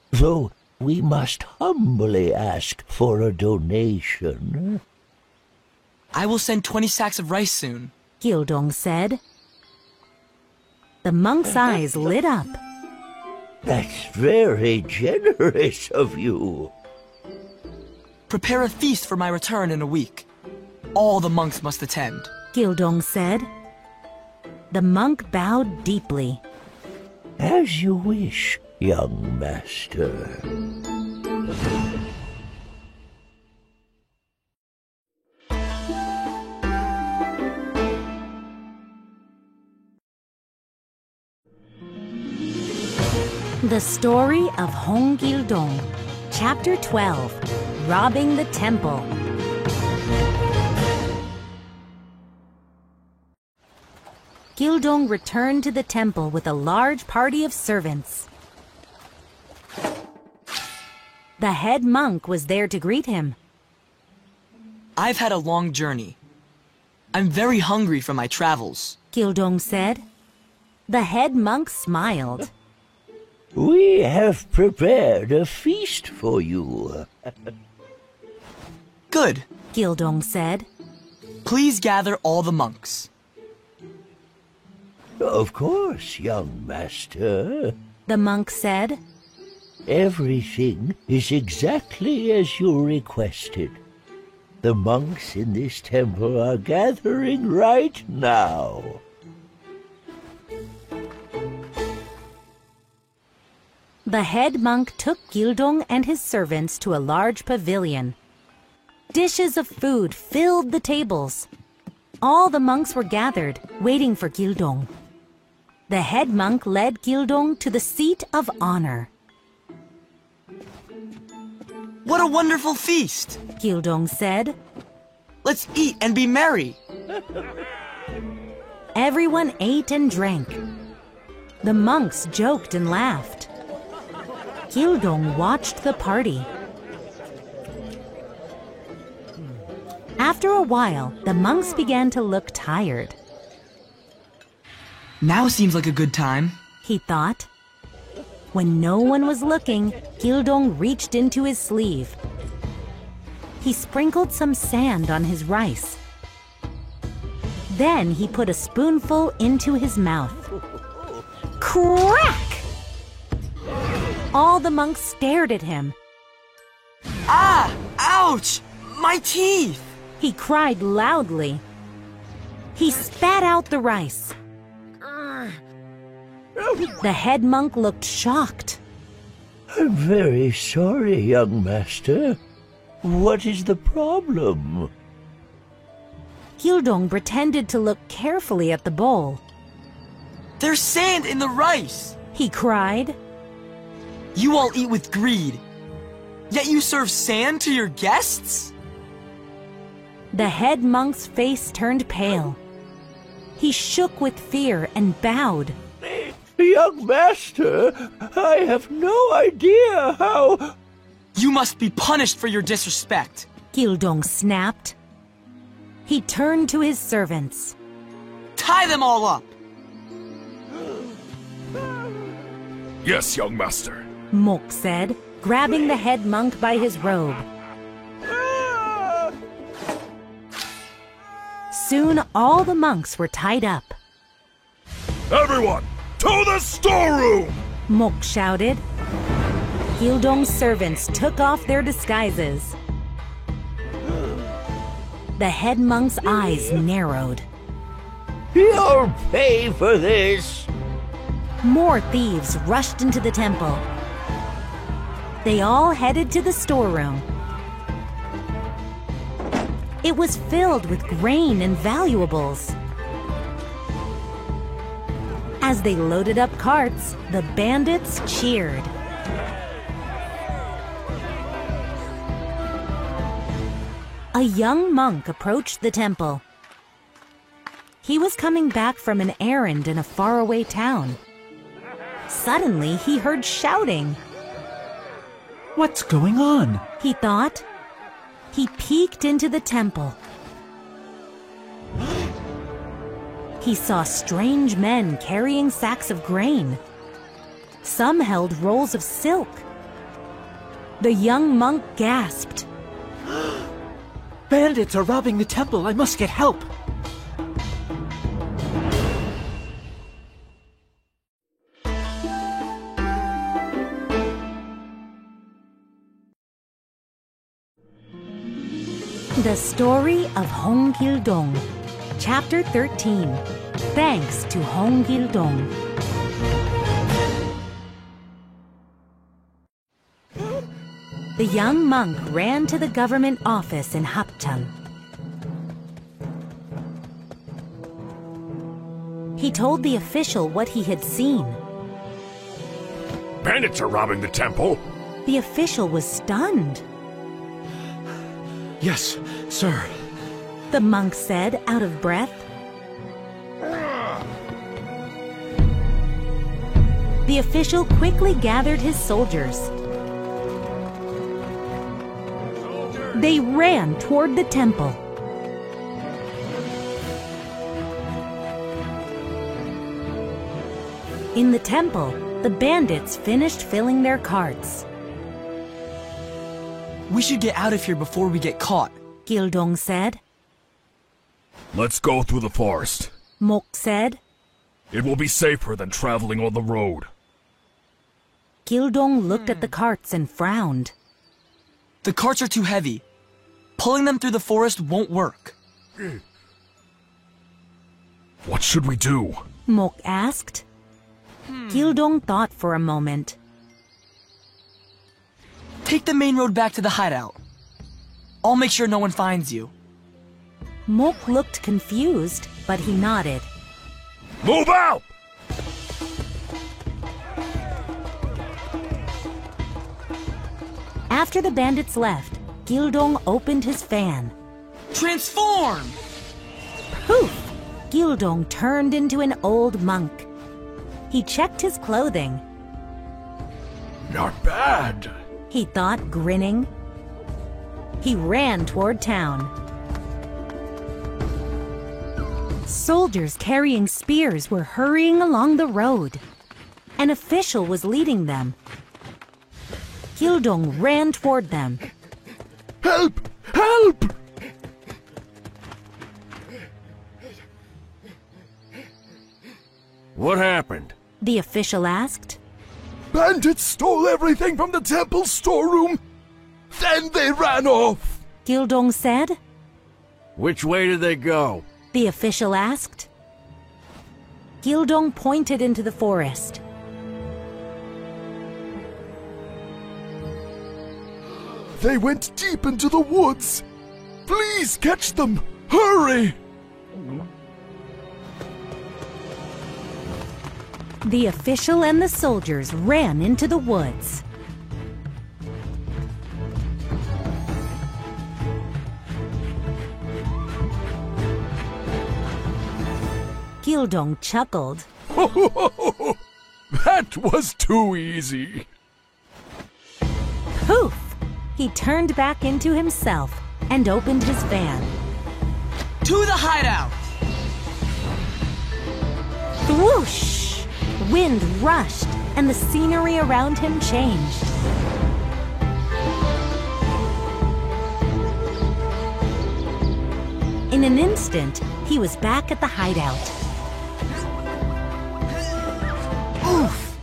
Though we must humbly ask for a donation. I will send 20 sacks of rice soon, Gildong said. The monk's eyes lit up. That's very generous of you. Prepare a feast for my return in a week. All the monks must attend, Gildong said. The monk bowed deeply. As you wish, young master. The Story of Hong Gildong, Chapter 12, Robbing the Temple. Gildong returned to the temple with a large party of servants. The head monk was there to greet him. I've had a long journey. I'm very hungry from my travels, Gildong said. The head monk smiled. We have prepared a feast for you. Good, Gildong said. Please gather all the monks. Of course, young master. The monk said. Everything is exactly as you requested. The monks in this temple are gathering right now. The head monk took Gildong and his servants to a large pavilion. Dishes of food filled the tables. All the monks were gathered, waiting for Gildong. The head monk led Gildong to the seat of honor. What a wonderful feast, Gildong said. Let's eat and be merry. Everyone ate and drank. The monks joked and laughed. Gildong watched the party. After a while, the monks began to look tired. Now seems like a good time, he thought. When no one was looking, Gildong reached into his sleeve. He sprinkled some sand on his rice. Then he put a spoonful into his mouth. Crack! All the monks stared at him. Ah! Ouch! My teeth! He cried loudly. He spat out the rice. The head monk looked shocked. I'm very sorry, young master. What is the problem? Gildong pretended to look carefully at the bowl. There's sand in the rice! He cried. You all eat with greed, yet you serve sand to your guests? The head monk's face turned pale. He shook with fear and bowed. Young master, I have no idea how... You must be punished for your disrespect. Gildong snapped. He turned to his servants. Tie them all up! Yes, young master. Mok said, grabbing the head monk by his robe. Soon all the monks were tied up. Everyone, to the storeroom! Mok shouted. Gildong's servants took off their disguises. The head monk's eyes narrowed. You'll pay for this! More thieves rushed into the temple. They all headed to the storeroom. It was filled with grain and valuables. As they loaded up carts, the bandits cheered. A young monk approached the temple. He was coming back from an errand in a faraway town. Suddenly, he heard shouting. What's going on? He thought. He peeked into the temple. He saw strange men carrying sacks of grain. Some held rolls of silk. The young monk gasped. Bandits are robbing the temple. I must get help. The Story of Hong Gildong, Chapter 13. Thanks to Hong Gildong. The young monk ran to the government office in Hapchang. He told the official what he had seen. Bandits are robbing the temple. The official was stunned. Yes, sir. The monk said, out of breath. The official quickly gathered his soldiers. They ran toward the temple. In the temple, the bandits finished filling their carts. We should get out of here before we get caught, Gildong said. Let's go through the forest, Mok said. It will be safer than traveling on the road. Gildong looked at the carts and frowned. The carts are too heavy. Pulling them through the forest won't work. What should we do? Mok asked. Gildong thought for a moment. Take the main road back to the hideout. I'll make sure no one finds you. Mok looked confused, but he nodded. Move out! After the bandits left, Gildong opened his fan. Transform! Poof! Gildong turned into an old monk. He checked his clothing. Not bad, he thought, grinning. He ran toward town. Soldiers carrying spears were hurrying along the road. An official was leading them. Gildong ran toward them. Help! Help! What happened? The official asked. Bandits stole everything from the temple storeroom. Then they ran off, Gildong said. Which way did they go? The official asked. Gildong pointed into the forest. They went deep into the woods. Please catch them. Hurry! The official and the soldiers ran into the woods. Gildong chuckled. That was too easy. Poof! He turned back into himself and opened his van. To the hideout! Whoosh! Wind rushed, and the scenery around him changed. In an instant, he was back at the hideout. Oof!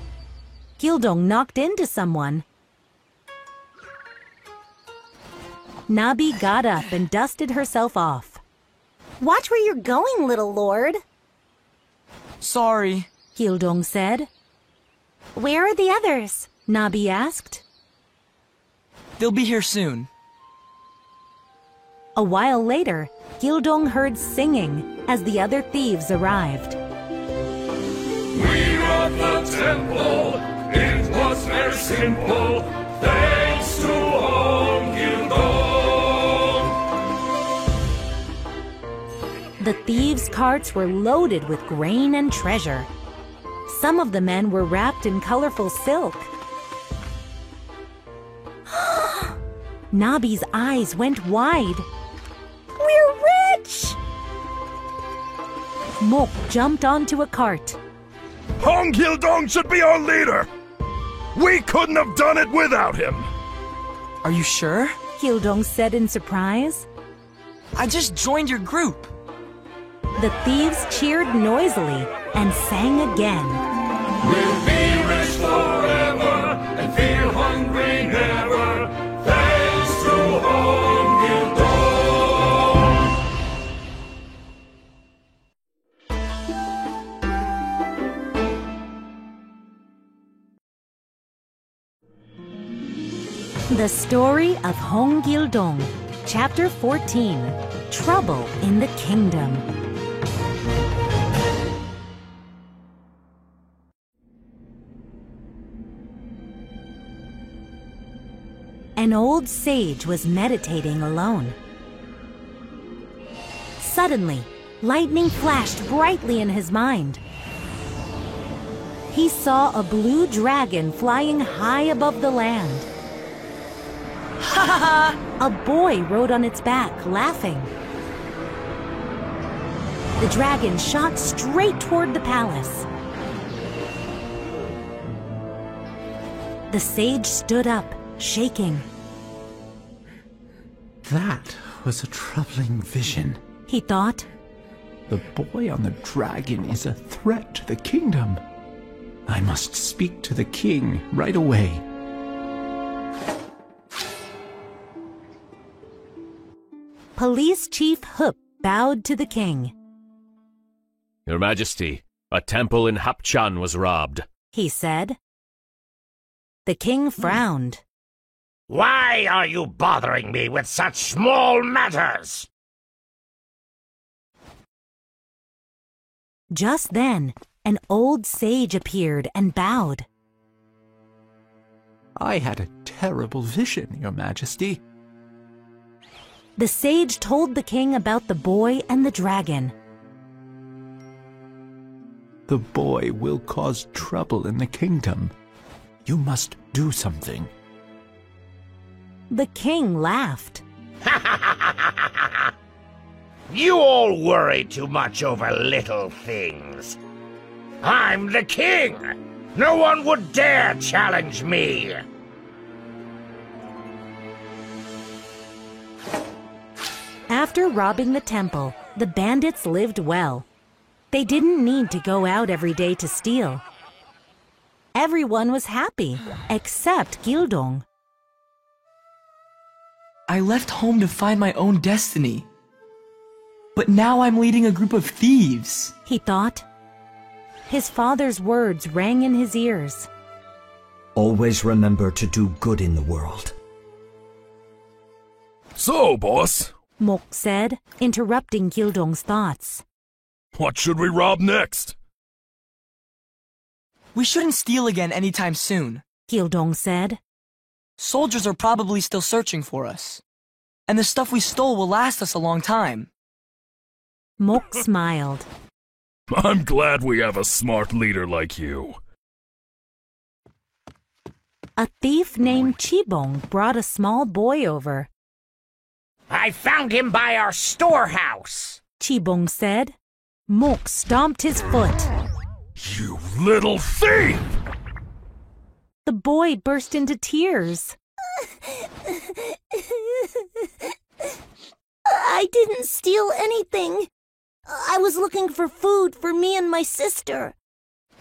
Gildong knocked into someone. Nabi got up and dusted herself off. Watch where you're going, little lord. Sorry, Gildong said. Where are the others? Nabi asked. They'll be here soon. A while later, Gildong heard singing as the other thieves arrived. We robbed the temple. It was very simple. Thanks to Hong Gildong. The thieves' carts were loaded with grain and treasure. Some of the men were wrapped in colorful silk. Nabi's eyes went wide. We're rich! Mok jumped onto a cart. Hong Gildong should be our leader. We couldn't have done it without him. Are you sure? Gildong said in surprise. I just joined your group. The thieves cheered noisily and sang again. We'll be rich forever and feel hungry never. Thanks to Hong Gildong. The Story of Hong Gildong, Chapter 14, Trouble in the Kingdom. An old sage was meditating alone. Suddenly, lightning flashed brightly in his mind. He saw a blue dragon flying high above the land. Ha ha ha! A boy rode on its back, laughing. The dragon shot straight toward the palace. The sage stood up, shaking. That was a troubling vision, he thought. The boy on the dragon is a threat to the kingdom. I must speak to the king right away. Police Chief Hup bowed to the king. Your Majesty, a temple in Hapchan was robbed, he said. The king frowned. Why are you bothering me with such small matters? Just then, an old sage appeared and bowed. I had a terrible vision, Your Majesty. The sage told the king about the boy and the dragon. The boy will cause trouble in the kingdom. You must do something. The king laughed. You all worry too much over little things. I'm the king. No one would dare challenge me. After robbing the temple, the bandits lived well. They didn't need to go out every day to steal. Everyone was happy, except Gildong. I left home to find my own destiny. But now I'm leading a group of thieves, he thought. His father's words rang in his ears. Always remember to do good in the world. So, boss, Mok said, interrupting Gildong's thoughts. What should we rob next? We shouldn't steal again anytime soon, Gildong said. Soldiers are probably still searching for us. And the stuff we stole will last us a long time. Mok smiled. I'm glad we have a smart leader like you. A thief named Chibong brought a small boy over. I found him by our storehouse, Chibong said. Mok stomped his foot. You little thief! The boy burst into tears. I didn't steal anything. I was looking for food for me and my sister.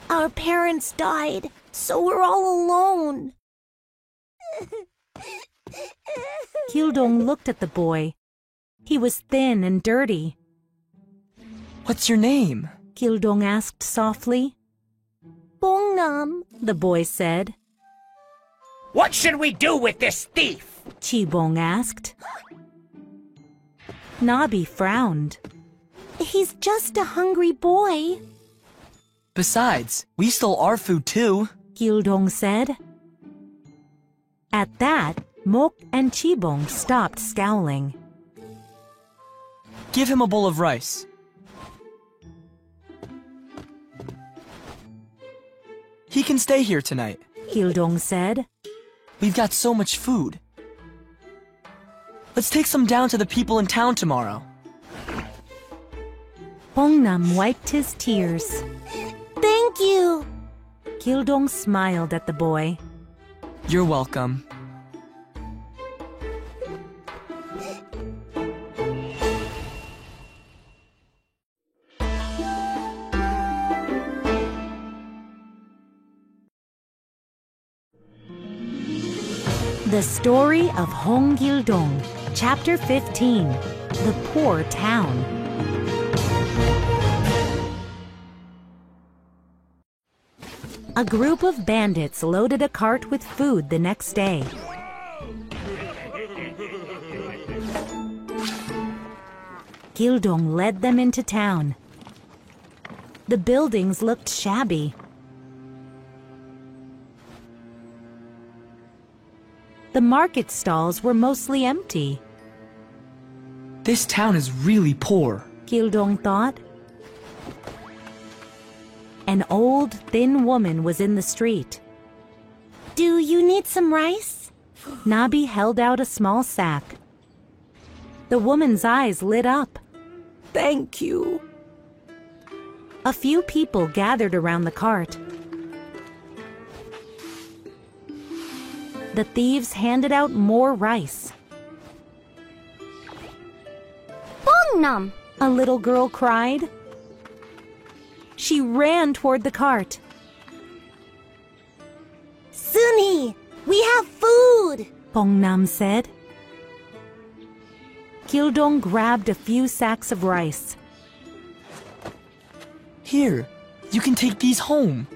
Our parents died, so we're all alone. Gildong looked at the boy. He was thin and dirty. What's your name? Gildong asked softly. Bongnam, the boy said. What should we do with this thief? Chibong asked. Nabi frowned. He's just a hungry boy. Besides, we stole our food too, Gildong said. At that, Mok and Chibong stopped scowling. Give him a bowl of rice. He can stay here tonight, Gildong said. We've got so much food. Let's take some down to the people in town tomorrow. Bongnam wiped his tears. Thank you. Gildong smiled at the boy. You're welcome. The Story of Hong Gildong, Chapter 15, The Poor Town. A group of bandits loaded a cart with food the next day. Gildong led them into town. The buildings looked shabby. The market stalls were mostly empty. This town is really poor, Gildong thought. An old, thin woman was in the street. Do you need some rice? Nabi held out a small sack. The woman's eyes lit up. Thank you. A few people gathered around the cart. The thieves handed out more rice. Bongnam! A little girl cried. She ran toward the cart. Sunny, we have food! Bongnam said. Gildong grabbed a few sacks of rice. Here, you can take these home.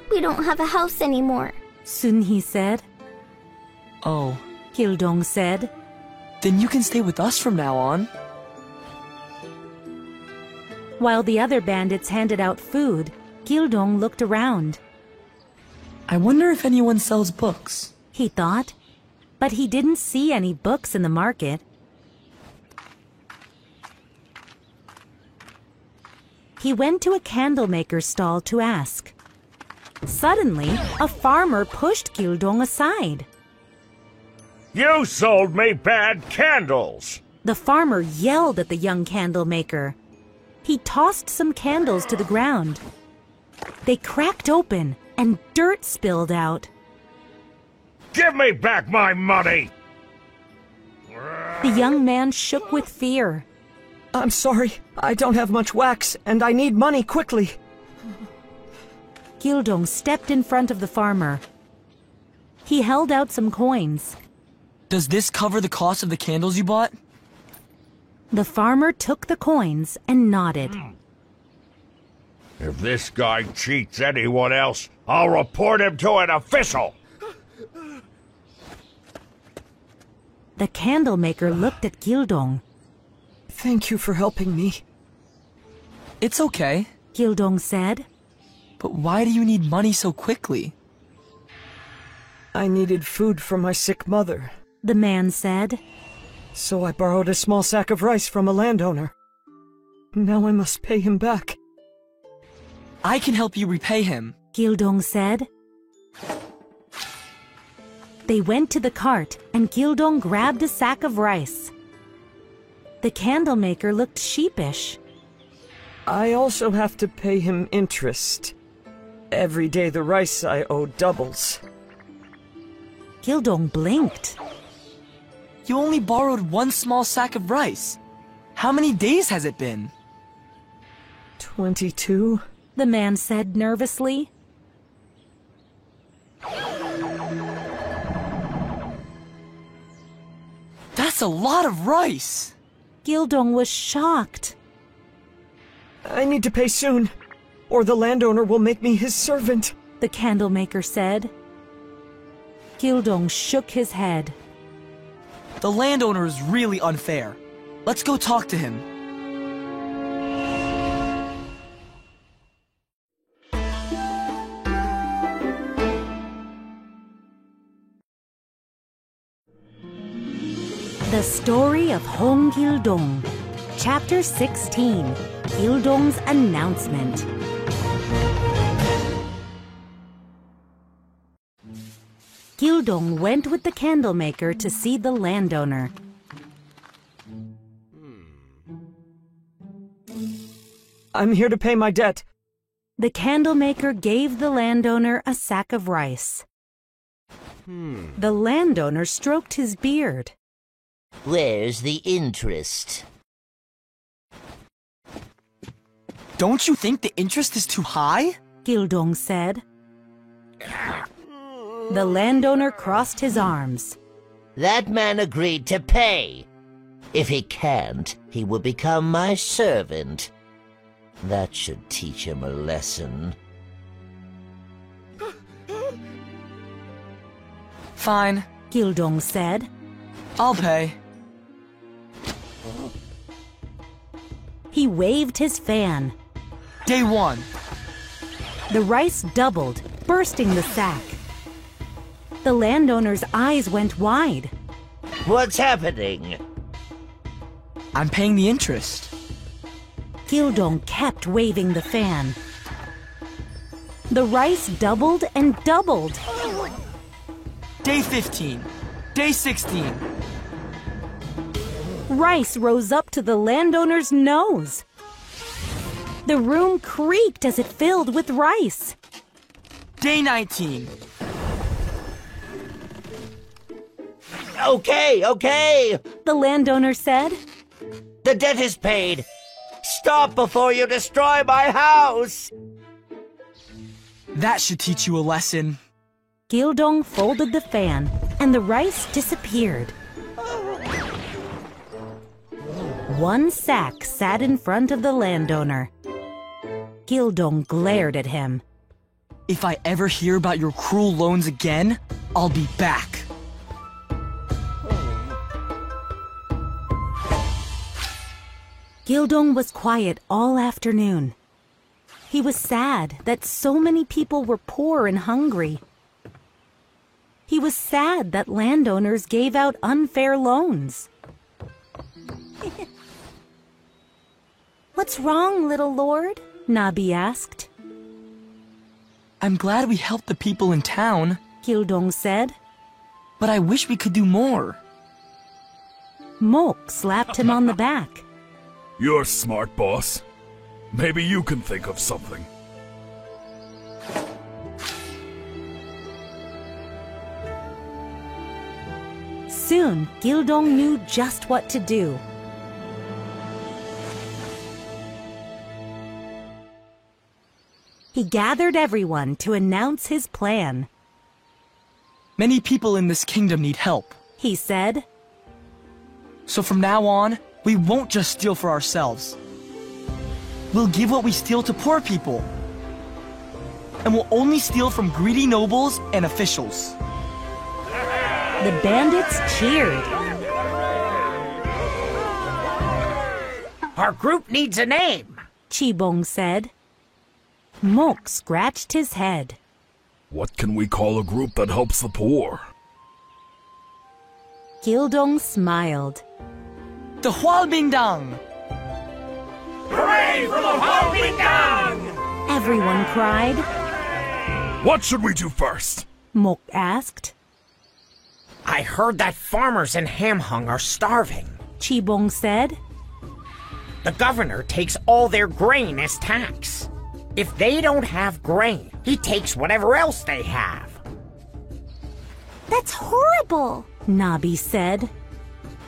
We don't have a house anymore, Sunhee said. Oh. Gildong said. Then you can stay with us from now on. While the other bandits handed out food, Gildong looked around. I wonder if anyone sells books, he thought, but he didn't see any books in the market. He went to a candlemaker's stall to ask. Suddenly, a farmer pushed Gildong aside. You sold me bad candles! The farmer yelled at the young candlemaker. He tossed some candles to the ground. They cracked open and dirt spilled out. Give me back my money! The young man shook with fear. I'm sorry, I don't have much wax, and I need money quickly. Gildong stepped in front of the farmer. He held out some coins. Does this cover the cost of the candles you bought? The farmer took the coins and nodded. If this guy cheats anyone else, I'll report him to an official! The candlemaker looked at Gildong. Thank you for helping me. It's okay, Gildong said. But why do you need money so quickly? I needed food for my sick mother, the man said. So I borrowed a small sack of rice from a landowner. Now I must pay him back. I can help you repay him, Gildong said. They went to the cart, and Gildong grabbed a sack of rice. The candlemaker looked sheepish. I also have to pay him interest. Every day the rice I owe doubles. Gildong blinked. You only borrowed one small sack of rice. How many days has it been? 22, the man said nervously. That's a lot of rice! Gildong was shocked. I need to pay soon, or the landowner will make me his servant, the candlemaker said. Gildong shook his head. The landowner is really unfair. Let's go talk to him. The Story of Hong Gildong, Chapter 16, Gildong's Announcement. Gildong went with the candlemaker to see the landowner. I'm here to pay my debt. The candlemaker gave the landowner a sack of rice. The landowner stroked his beard. Where's the interest? Don't you think the interest is too high? Gildong said. The landowner crossed his arms. That man agreed to pay. If he can't, he will become my servant. That should teach him a lesson. Fine, Gildong said. I'll pay. He waved his fan. Day 1. The rice doubled, bursting the sack. The landowner's eyes went wide. What's happening? I'm paying the interest. Gildong kept waving the fan. The rice doubled and doubled. Day 15. Day 16. Rice rose up to the landowner's nose. The room creaked as it filled with rice. Day 19. Okay. The landowner said. The debt is paid. Stop before you destroy my house! That should teach you a lesson. Gildong folded the fan, and the rice disappeared. One sack sat in front of the landowner. Gildong glared at him. If I ever hear about your cruel loans again, I'll be back. Gildong was quiet all afternoon. He was sad that so many people were poor and hungry. He was sad that landowners gave out unfair loans. What's wrong, little lord? Nabi asked. I'm glad we helped the people in town, Gildong said. But I wish we could do more. Mok slapped him on the back. You're smart, boss. Maybe you can think of something. Soon, Gildong knew just what to do. He gathered everyone to announce his plan. Many people in this kingdom need help, he said. So from now on, we won't just steal for ourselves. We'll give what we steal to poor people. And we'll only steal from greedy nobles and officials. The bandits cheered. Our group needs a name, Chibong said. Mok scratched his head. What can we call a group that helps the poor? Gildong smiled. The Hualbingdang! Hooray for the Hualbindang! Everyone cried. What should we do first? Mok asked. I heard that farmers in Hamhung are starving. Chibong said. The governor takes all their grain as tax. If they don't have grain, he takes whatever else they have. That's horrible, Nabi said.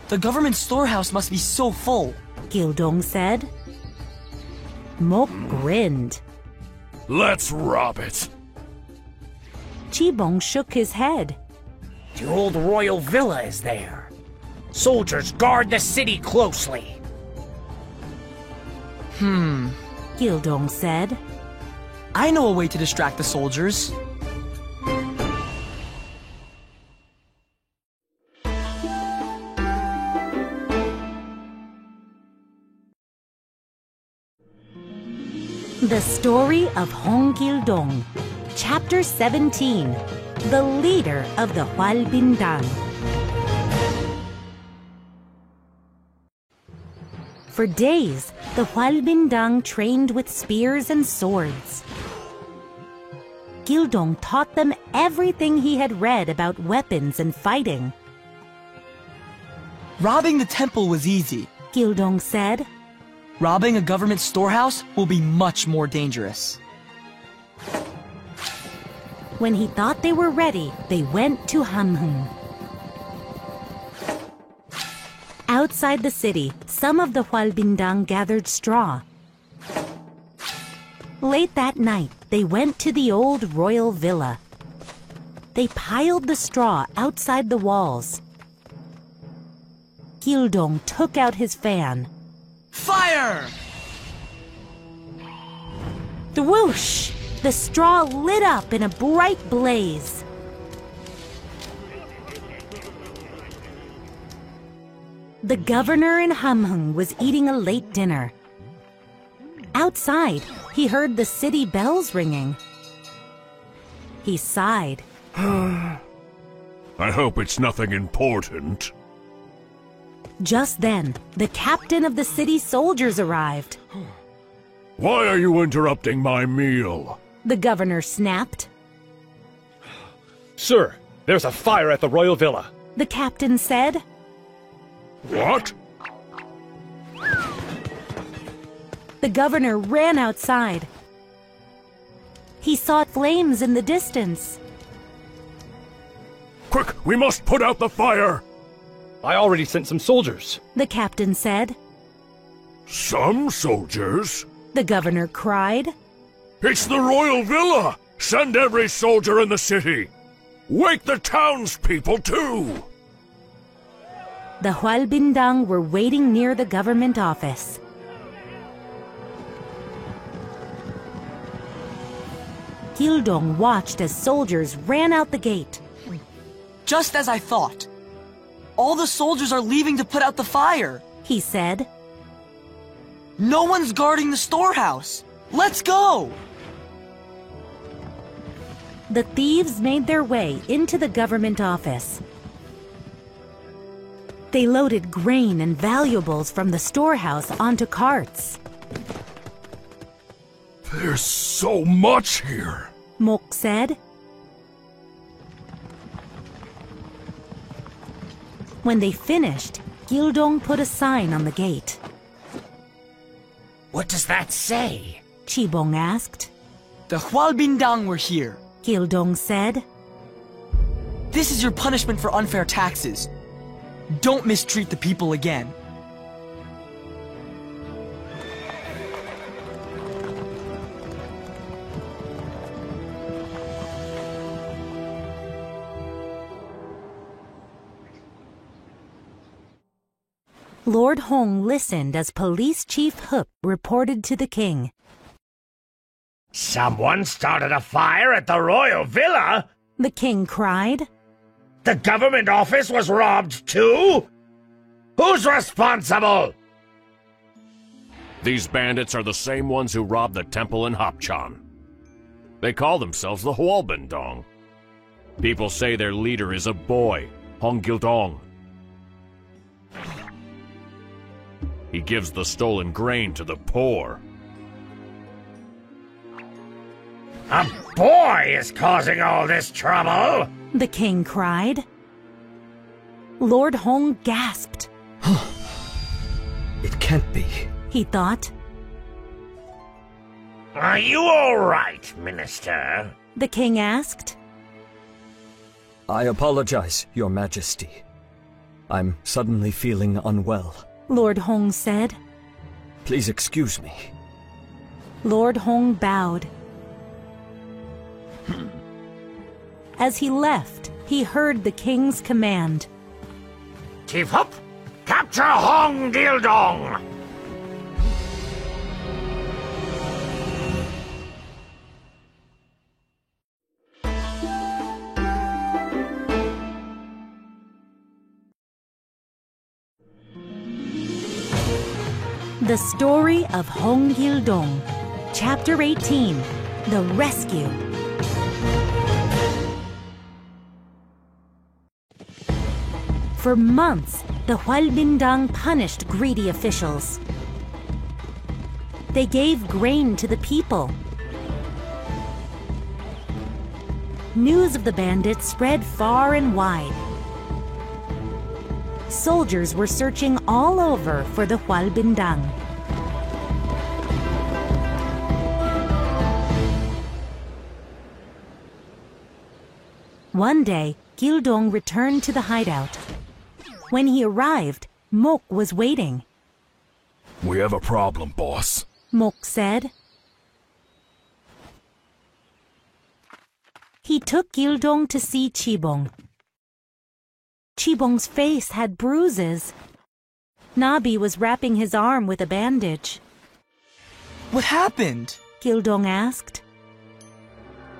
The government storehouse must be so full, Gildong said. Mok grinned. Let's rob it. Chibong shook his head. The old royal villa is there. Soldiers guard the city closely. Gildong said. I know a way to distract the soldiers. The Story of Hong Gildong, Chapter 17, The Leader of the Hualbindang. For days, the Hualbindang trained with spears and swords. Gildong taught them everything he had read about weapons and fighting. Robbing the temple was easy, Gildong said. Robbing a government storehouse will be much more dangerous. When he thought they were ready, they went to Hamhung. Outside the city, some of the Hualbindang gathered straw. Late that night, they went to the old royal villa. They piled the straw outside the walls. Gildong took out his fan. Fire! The whoosh! The straw lit up in a bright blaze. The governor in Hamhung was eating a late dinner. Outside, he heard the city bells ringing. He sighed. I hope it's nothing important. Just then, the captain of the city soldiers arrived. Why are you interrupting my meal? The governor snapped. Sir, there's a fire at the royal villa. The captain said. What? The governor ran outside. He saw flames in the distance. Quick, we must put out the fire! I already sent some soldiers. The captain said. Some soldiers? The governor cried. It's the royal villa! Send every soldier in the city! Wake the townspeople too! The Hualbindang were waiting near the government office. Gildong watched as soldiers ran out the gate. Just as I thought. All the soldiers are leaving to put out the fire, he said. No one's guarding the storehouse. Let's go! The thieves made their way into the government office. They loaded grain and valuables from the storehouse onto carts. There's so much here, Mok said. When they finished, Gildong put a sign on the gate. What does that say? Chibong asked. The Hualbindang were here, Gildong said. This is your punishment for unfair taxes. Don't mistreat the people again. Lord Hong listened as Police Chief Hup reported to the king. Someone started a fire at the royal villa? The king cried. The government office was robbed too? Who's responsible? These bandits are the same ones who robbed the temple in Hapchan. They call themselves the Hualbindang. People say their leader is a boy, Hong Gildong. He gives the stolen grain to the poor. A boy is causing all this trouble! The king cried. Lord Hong gasped. It can't be. He thought. Are you all right, Minister? The king asked. I apologize, Your Majesty. I'm suddenly feeling unwell. Lord Hong said. Please excuse me. Lord Hong bowed. As he left, he heard the king's command. Chief Hup, capture Hong Gildong! The Story of Hong Gildong, Chapter 18, The Rescue. For months, the Hualbindang punished greedy officials. They gave grain to the people. News of the bandits spread far and wide. Soldiers were searching all over for the Hualbindang. One day, Gildong returned to the hideout. When he arrived, Mok was waiting. We have a problem, boss. Mok said. He took Gildong to see Chibong. Chibong's face had bruises. Nabi was wrapping his arm with a bandage. What happened? Gildong asked.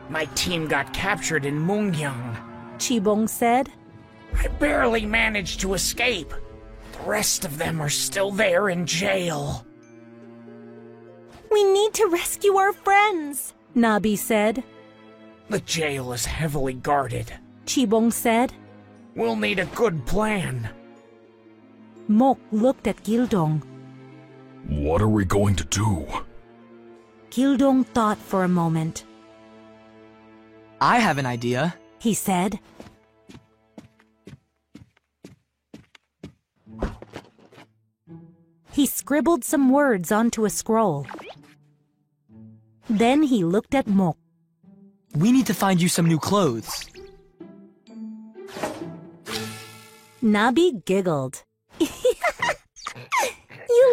My team got captured in Mungyang. Chibong said. I barely managed to escape. The rest of them are still there in jail. We need to rescue our friends, Nabi said. The jail is heavily guarded, Chibong said. We'll need a good plan. Mok looked at Gildong. What are we going to do? Gildong thought for a moment. I have an idea, he said. He scribbled some words onto a scroll. Then he looked at Mok. We need to find you some new clothes. Nabi giggled. You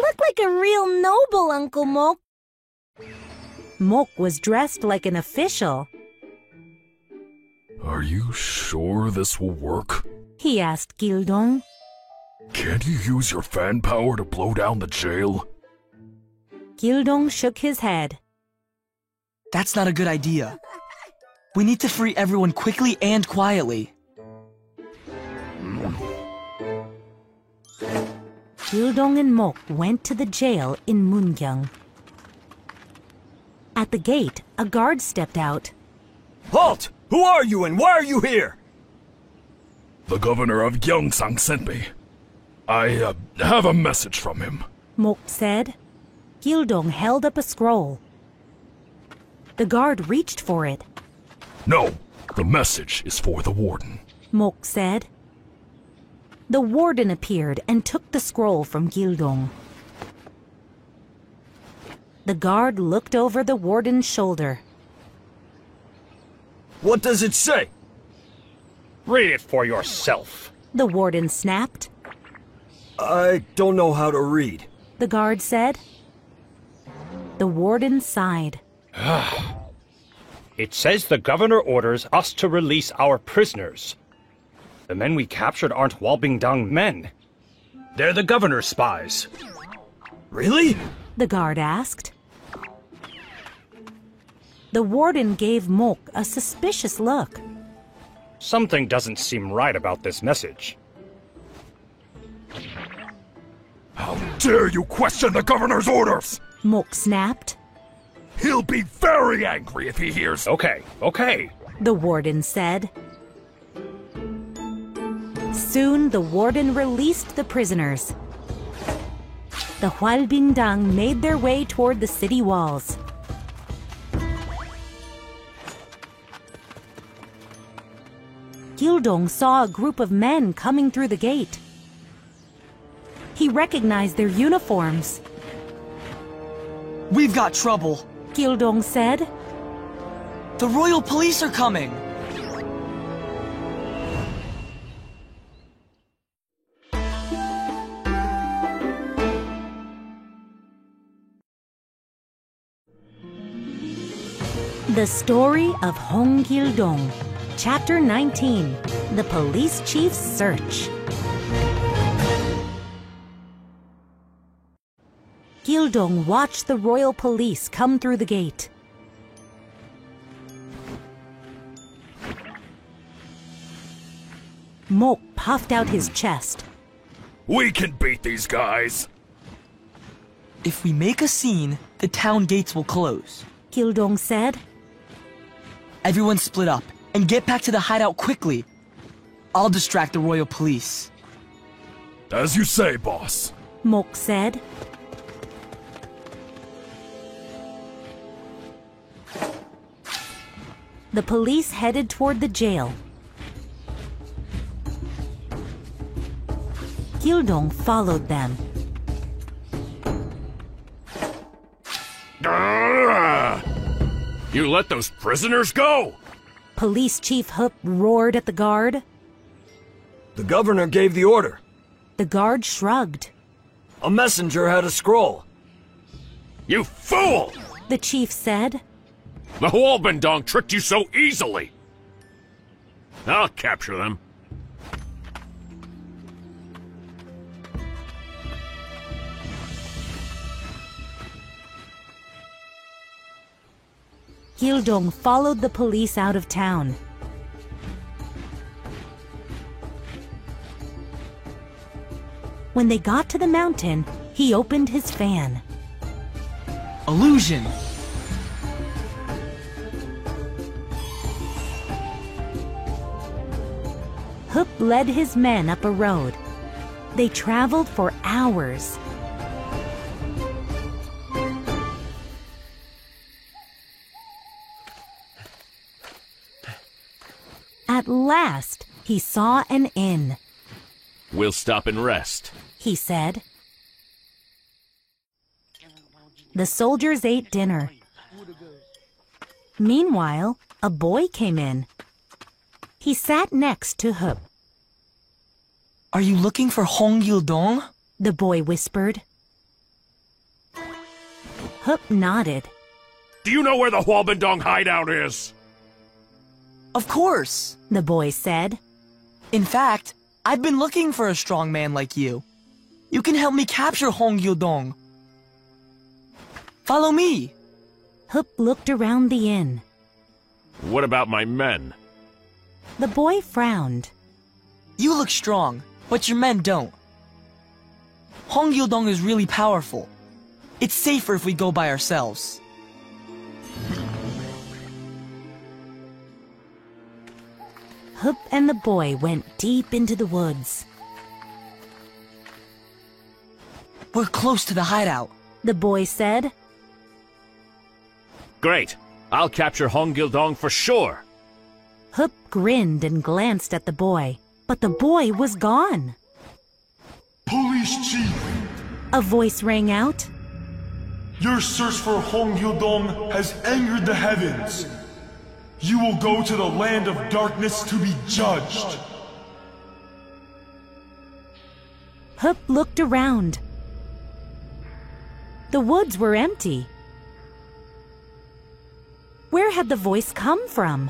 look like a real noble, Uncle Mok. Mok was dressed like an official. Are you sure this will work? He asked Gildong. Can't you use your fan power to blow down the jail? Gildong shook his head. That's not a good idea. We need to free everyone quickly and quietly. Gildong and Mok went to the jail in Mungyang. At the gate, a guard stepped out. Halt! Who are you and why are you here? The governor of Gyeongsang sent me. I have a message from him. Mok said. Gildong held up a scroll. The guard reached for it. No, the message is for the warden. Mok said. The warden appeared and took the scroll from Gildong. The guard looked over the warden's shoulder. What does it say? Read it for yourself. The warden snapped. I don't know how to read. The guard said. The warden sighed. It says the governor orders us to release our prisoners. The men we captured aren't Hualbindang men. They're the governor's spies. Really? The guard asked. The warden gave Mok a suspicious look. Something doesn't seem right about this message. How dare you question the governor's orders? Mok snapped. He'll be very angry if he hears. Okay. The warden said. Soon the warden released the prisoners. the Hualbingdang made their way toward the city walls. Gildong saw a group of men coming through the gate. He recognized their uniforms. We've got trouble, Gildong said. The royal police are coming. The Story of Hong Gildong, Chapter 19, The Police Chief's Search. Gildong watched the royal police come through the gate. Mok puffed out his chest. We can beat these guys. If we make a scene, the town gates will close, Gildong said. Everyone split up and get back to the hideout quickly. I'll distract the royal police. As you say, boss, Mok said. The police headed toward the jail. Gildong followed them. You let those prisoners go? Police Chief Hup roared at the guard. The governor gave the order. The guard shrugged. A messenger had a scroll. You fool! The chief said. The Hualbingdang tricked you so easily. I'll capture them. Gildong followed the police out of town. When they got to the mountain, he opened his fan. Illusion! Hup led his men up a road. They traveled for hours. At last, he saw an inn. We'll stop and rest, he said. The soldiers ate dinner. Meanwhile, a boy came in. He sat next to Hup. Are you looking for Hong Gildong? The boy whispered. Hup nodded. Do you know where the Hualbingdang hideout is? Of course, the boy said. In fact, I've been looking for a strong man like you. You can help me capture Hong Gildong. Follow me. Hup looked around the inn. What about my men? The boy frowned. You look strong, but your men don't. Hong Gildong is really powerful. It's safer if we go by ourselves. Hup and the boy went deep into the woods. We're close to the hideout, the boy said. Great. I'll capture Hong Gildong for sure. Hup grinned and glanced at the boy, but the boy was gone. Police Chief! A voice rang out. Your search for Hong Gildong has angered the heavens. You will go to the land of darkness to be judged. Hup looked around. The woods were empty. Where had the voice come from?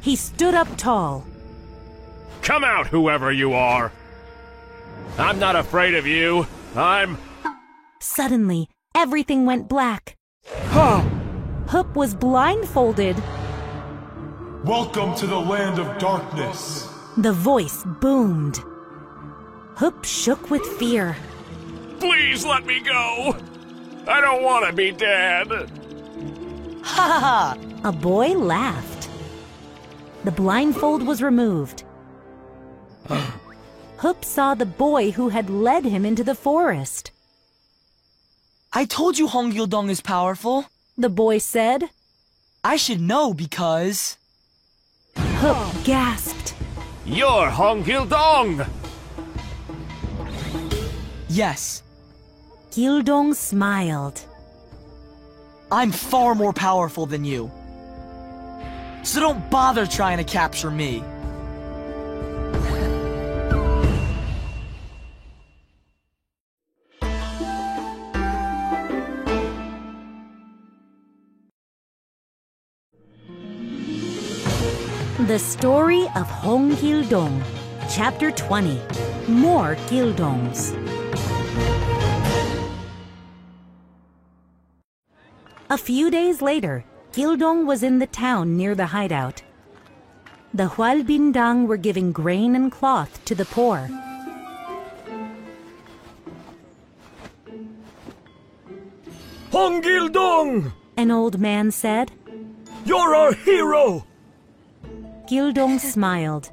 He stood up tall. Come out, whoever you are. I'm not afraid of you. Suddenly, everything went black. Hup was blindfolded. Welcome to the land of darkness. The voice boomed. Hup shook with fear. Please let me go. I don't want to be dead. Ha ha ha! A boy laughed. The blindfold was removed. Hup saw the boy who had led him into the forest. I told you Hong Gildong is powerful, the boy said. I should know because... Hup gasped. You're Hong Gildong! Yes. Gildong smiled. I'm far more powerful than you. So don't bother trying to capture me. The Story of Hong Gildong, Chapter 20, More Gildongs. A few days later, Gildong was in the town near the hideout. The Hualbindang were giving grain and cloth to the poor. Hong Gildong! An old man said. You're our hero! Gildong smiled.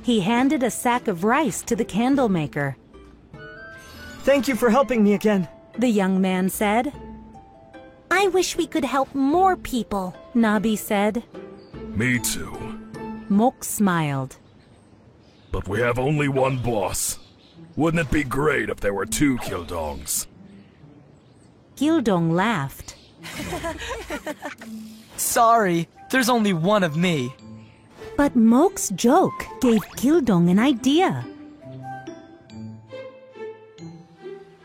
He handed a sack of rice to the candle maker. Thank you for helping me again, the young man said. I wish we could help more people, Nabi said. Me too. Mok smiled. But we have only one boss. Wouldn't it be great if there were 2 Gildongs? Gildong laughed. Sorry, there's only one of me. But Mok's joke gave Gildong an idea.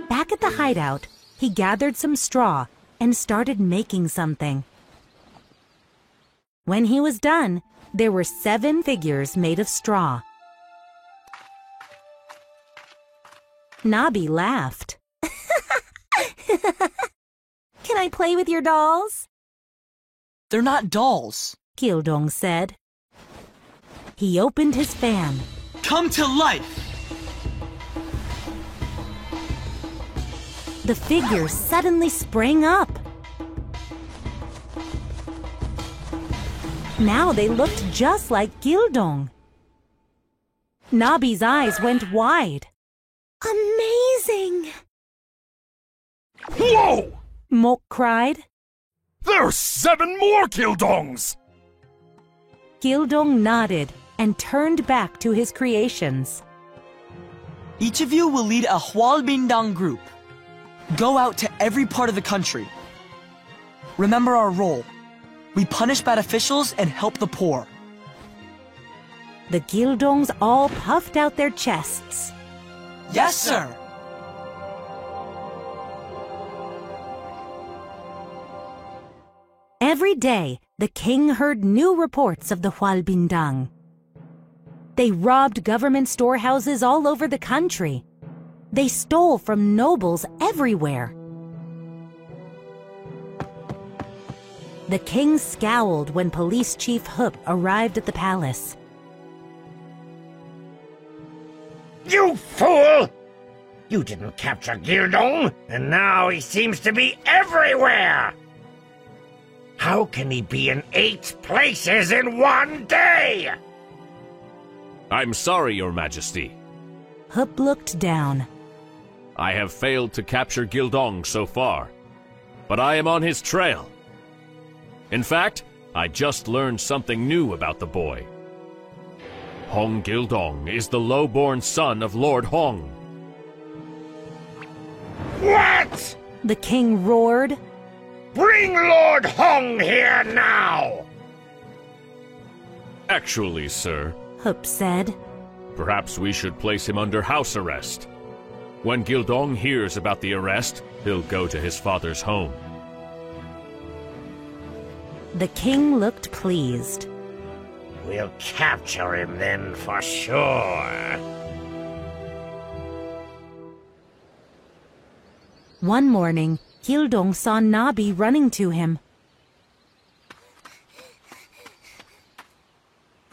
Back at the hideout, he gathered some straw and started making something. When he was done, there were 7 figures made of straw. Nabi laughed. Can I play with your dolls? They're not dolls, Gildong said. He opened his fan. Come to life! The figures suddenly sprang up. Now they looked just like Gildong. Nabi's eyes went wide. Amazing! Whoa! Mok cried. There are 7 more Gildongs! Gildong nodded and turned back to his creations. Each of you will lead a Hualbindang group. Go out to every part of the country. Remember our role. We punish bad officials and help the poor. The Gildongs all puffed out their chests. Yes, sir! Every day, the king heard new reports of the Hualbindang. They robbed government storehouses all over the country. They stole from nobles everywhere. The king scowled when Police Chief Hup arrived at the palace. You fool! You didn't capture Gildong, and now he seems to be everywhere! How can he be in 8 places in one day? I'm sorry, Your Majesty. Hup looked down. I have failed to capture Gildong so far, but I am on his trail. In fact, I just learned something new about the boy. Hong Gildong is the low-born son of Lord Hong. What? The king roared. Bring Lord Hong here now! Actually, sir, Hup said, perhaps we should place him under house arrest. When Gildong hears about the arrest, he'll go to his father's home. The king looked pleased. We'll capture him then for sure. One morning, Gildong saw Nabi running to him.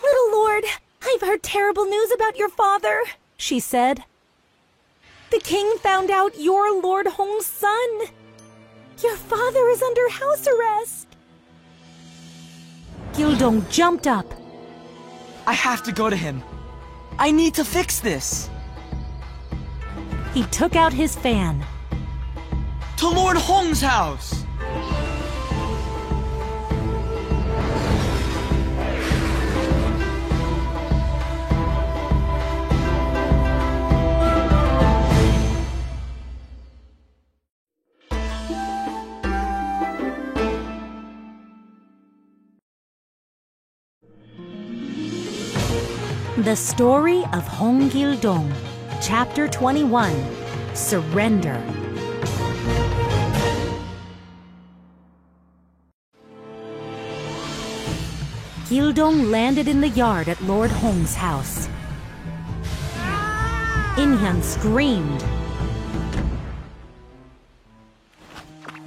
Little Lord, I've heard terrible news about your father, she said. The king found out you're Lord Hong's son. Your father is under house arrest. Gildong jumped up. I have to go to him. I need to fix this. He took out his fan. To Lord Hong's house! The Story of Hong Gil-dong, Chapter 21, Surrender. Gil-dong landed in the yard at Lord Hong's house. In-hyun screamed.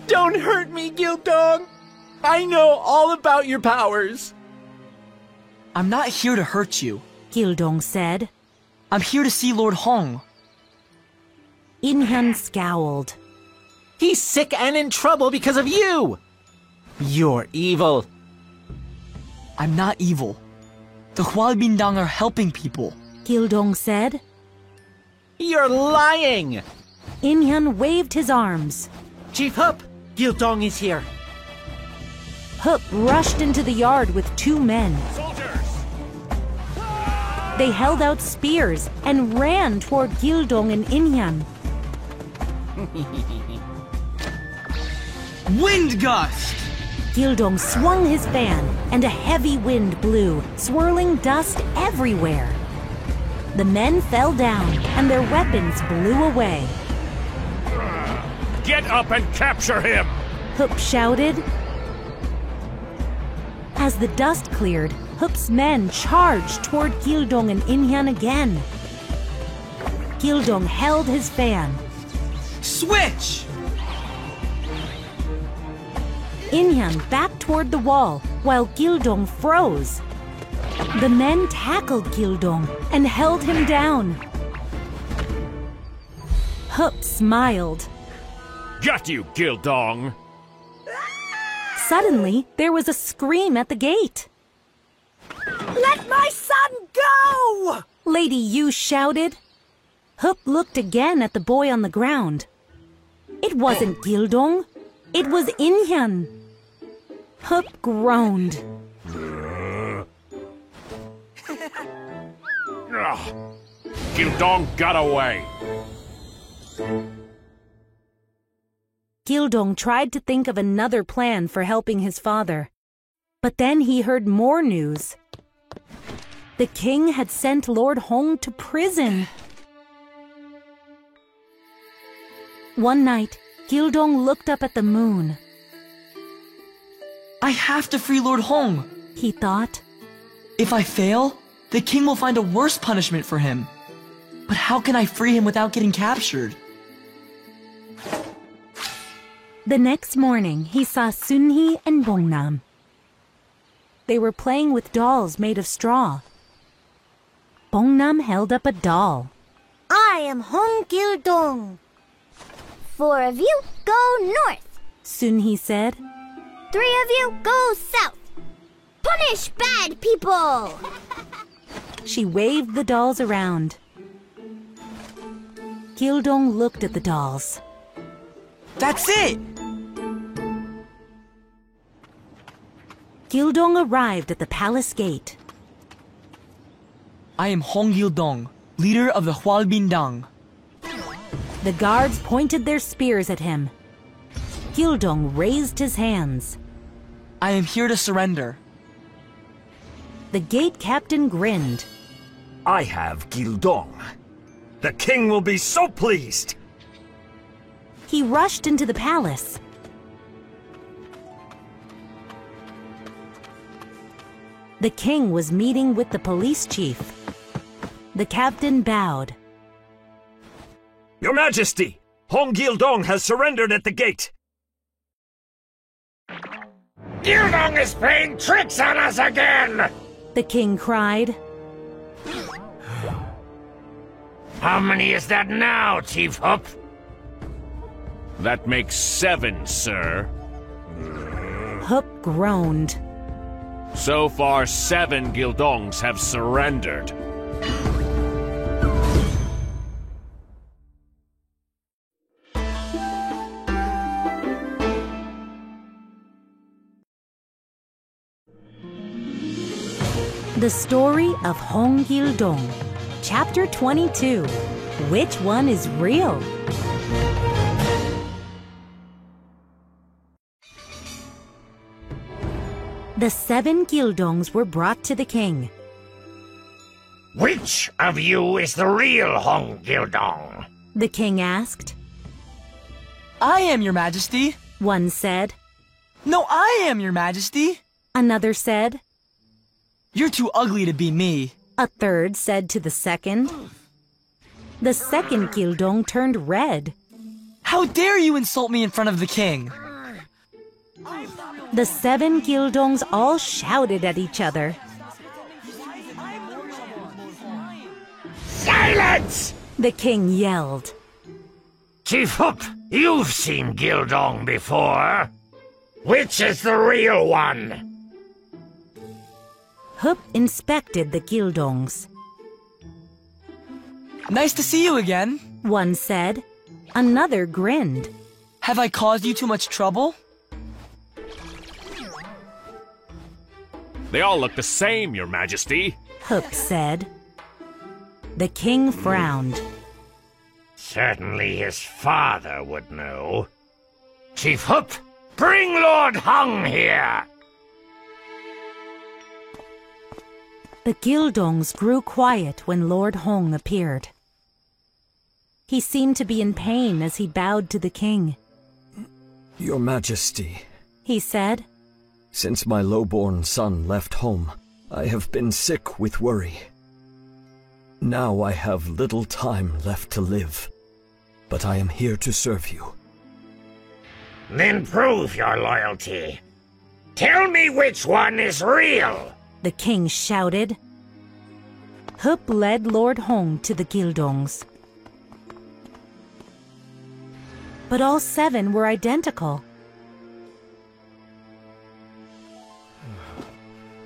Don't hurt me, Gil-dong! I know all about your powers! I'm not here to hurt you, Gil-dong said. I'm here to see Lord Hong. In-hyun scowled. He's sick and in trouble because of you! You're evil. I'm not evil. The Hwalbindang are helping people, Gil-dong said. You're lying! In-hyun waved his arms. Chief Hup, Gil-dong is here. Hup rushed into the yard with 2 men. Soldiers! They held out spears and ran toward Gil-dong and In-hyun. Wind gust! Gil-dong swung his fan, and a heavy wind blew, swirling dust everywhere. The men fell down, and their weapons blew away. Get up and capture him! Hup shouted. As the dust cleared, Hup's men charged toward Gil-dong and In-hyun again. Gil-dong held his fan. Switch! In-hyun backed toward the wall, while Gil-dong froze. The men tackled Gil-dong and held him down. Hup smiled. Got you, Gil-dong! Suddenly, there was a scream at the gate. Let my son go! Lady Yu shouted. Hup looked again at the boy on the ground. It wasn't Gil-dong. It was In-hyun. Hup groaned. Gil-dong got away. Gil-dong tried to think of another plan for helping his father. But then he heard more news. The king had sent Lord Hong to prison. One night, Gil-dong looked up at the moon. I have to free Lord Hong, he thought. If I fail, the king will find a worse punishment for him. But how can I free him without getting captured? The next morning, he saw Sun-hee and Bong-nam. They were playing with dolls made of straw. Bong-nam held up a doll. I am Hong Gil-dong. 4 of you go north. Sun-hee said. 3 of you go south. Punish bad people. She waved the dolls around. Gil-dong looked at the dolls. That's it! Gil-dong arrived at the palace gate. I am Hong Gil-dong, leader of the Hwalbindang. The guards pointed their spears at him. Gil-dong raised his hands. I am here to surrender. The gate captain grinned. I have Gil-dong. The king will be so pleased. He rushed into the palace. The king was meeting with the police chief. The captain bowed. Your Majesty, Hong Gil-dong has surrendered at the gate. Gil-dong is playing tricks on us again! The king cried. How many is that now, Chief Hup? That makes 7, sir. Hup groaned. So far, 7 Gildongs have surrendered. The Story of Hong Gildong, Chapter 22. Which one is real? The 7 Gildongs were brought to the king. Which of you is the real Hong Gildong? The king asked. I am, Your Majesty. One said. No, I am, Your Majesty. Another said. You're too ugly to be me. A third said to the second. The second Gildong turned red. How dare you insult me in front of the king? The 7 Gildongs all shouted at each other. Silence! The king yelled. Chief Hoop, you've seen Gildong before. Which is the real one? Hoop inspected the Gildongs. Nice to see you again. One said. Another grinned. Have I caused you too much trouble? They all look the same, Your Majesty. Hoop said. The king frowned. Certainly his father would know. Chief Hoop, bring Lord Hung here! The Gildongs grew quiet when Lord Hong appeared. He seemed to be in pain as he bowed to the king. Your Majesty, he said. Since my lowborn son left home, I have been sick with worry. Now I have little time left to live, but I am here to serve you. Then prove your loyalty. Tell me which one is real! The king shouted. Hoop led Lord Hong to the Gildongs. But all 7 were identical.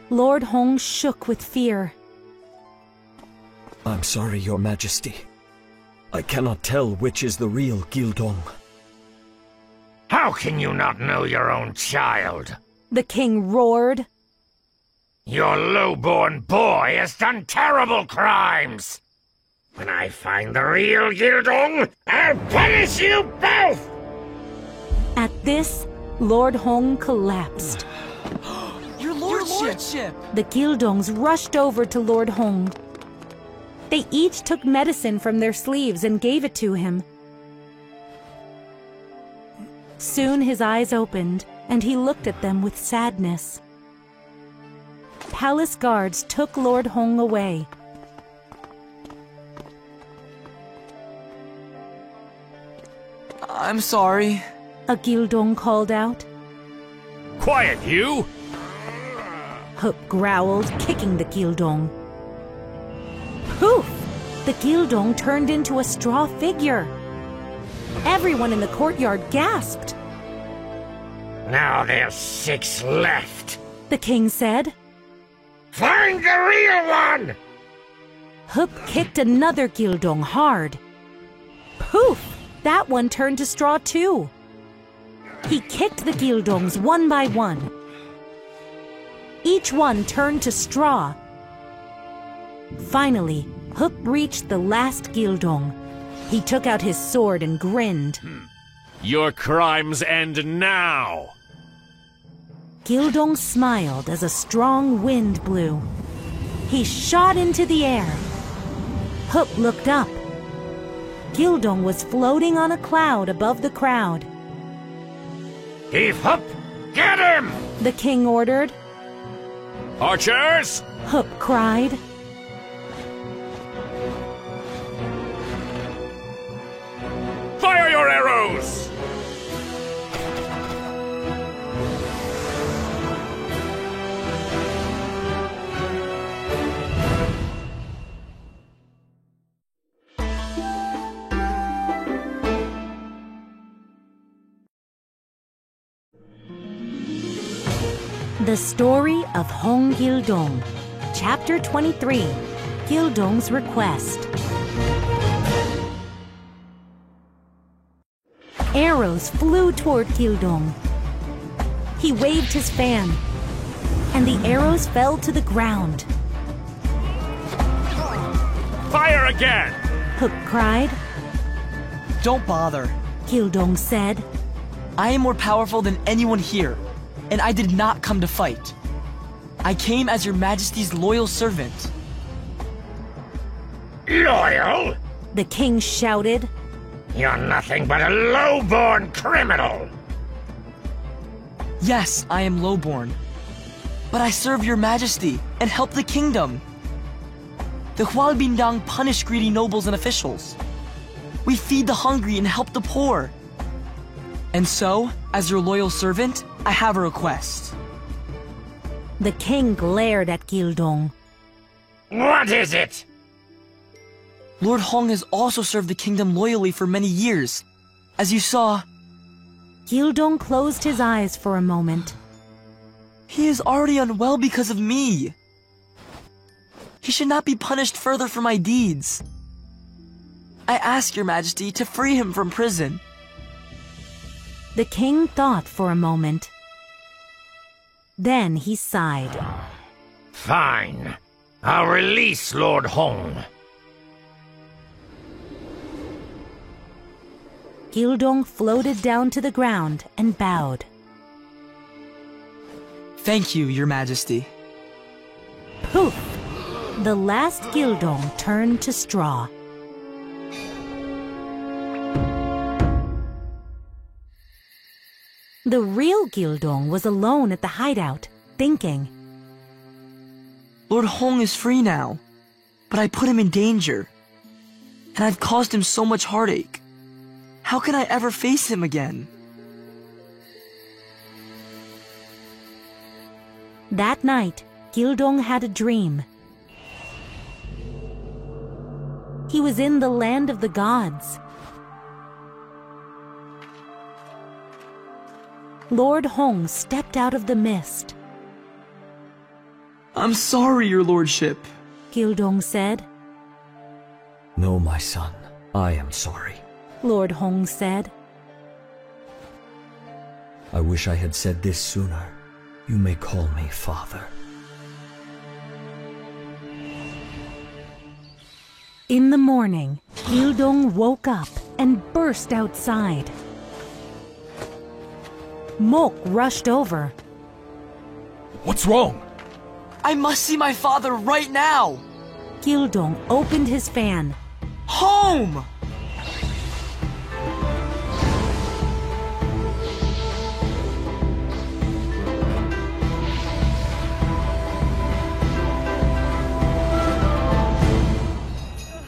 Lord Hong shook with fear. I'm sorry, Your Majesty. I cannot tell which is the real Gildong. How can you not know your own child? The king roared. Your lowborn boy has done terrible crimes! When I find the real Gildong, I'll punish you both! At this, Lord Hong collapsed. Your lordship! The Gildongs rushed over to Lord Hong. They each took medicine from their sleeves and gave it to him. Soon his eyes opened, and he looked at them with sadness. Palace guards took Lord Hong away. I'm sorry. A Gildong called out. Quiet, you! Hoop growled, kicking the Gildong. Poof! The Gildong turned into a straw figure. Everyone in the courtyard gasped. Now there's 6 left. The king said. Find the real one! Hoop kicked another Gildong hard. Poof! That one turned to straw too. He kicked the Gildongs one by one. Each one turned to straw. Finally, Hoop reached the last Gildong. He took out his sword and grinned. Your crimes end now! Gildong smiled as a strong wind blew. He shot into the air. Hoop looked up. Gildong was floating on a cloud above the crowd. Chief Hoop, get him! The king ordered. Archers! Hoop cried. Fire your arrows! The Story of Hong Gildong, Chapter 23, Gildong's Request. Arrows flew toward Gildong. He waved his fan, and the arrows fell to the ground. Fire again! Hook cried. Don't bother, Gildong said. I am more powerful than anyone here, and I did not come to fight. I came as your majesty's loyal servant. Loyal? The king shouted. You're nothing but a low-born criminal! Yes, I am lowborn, but I serve your majesty and help the kingdom. The Hualbindang punish greedy nobles and officials. We feed the hungry and help the poor. And so, as your loyal servant, I have a request. The king glared at Gildong. What is it? Lord Hong has also served the kingdom loyally for many years. As you saw... Gildong closed his eyes for a moment. He is already unwell because of me. He should not be punished further for my deeds. I ask your majesty to free him from prison. The king thought for a moment. Then he sighed. Fine. I'll release Lord Hong. Gildong floated down to the ground and bowed. Thank you, your majesty. Poof! The last Gildong turned to straw. The real Gildong was alone at the hideout, thinking. Lord Hong is free now, but I put him in danger. And I've caused him so much heartache. How can I ever face him again? That night, Gildong had a dream. He was in the land of the gods. Lord Hong stepped out of the mist. I'm sorry, your lordship, Gildong said. No, my son, I am sorry. Lord Hong said. I wish I had said this sooner. You may call me father. In the morning, Gildong woke up and burst outside. Mok rushed over. What's wrong? I must see my father right now! Gildong opened his fan. Home!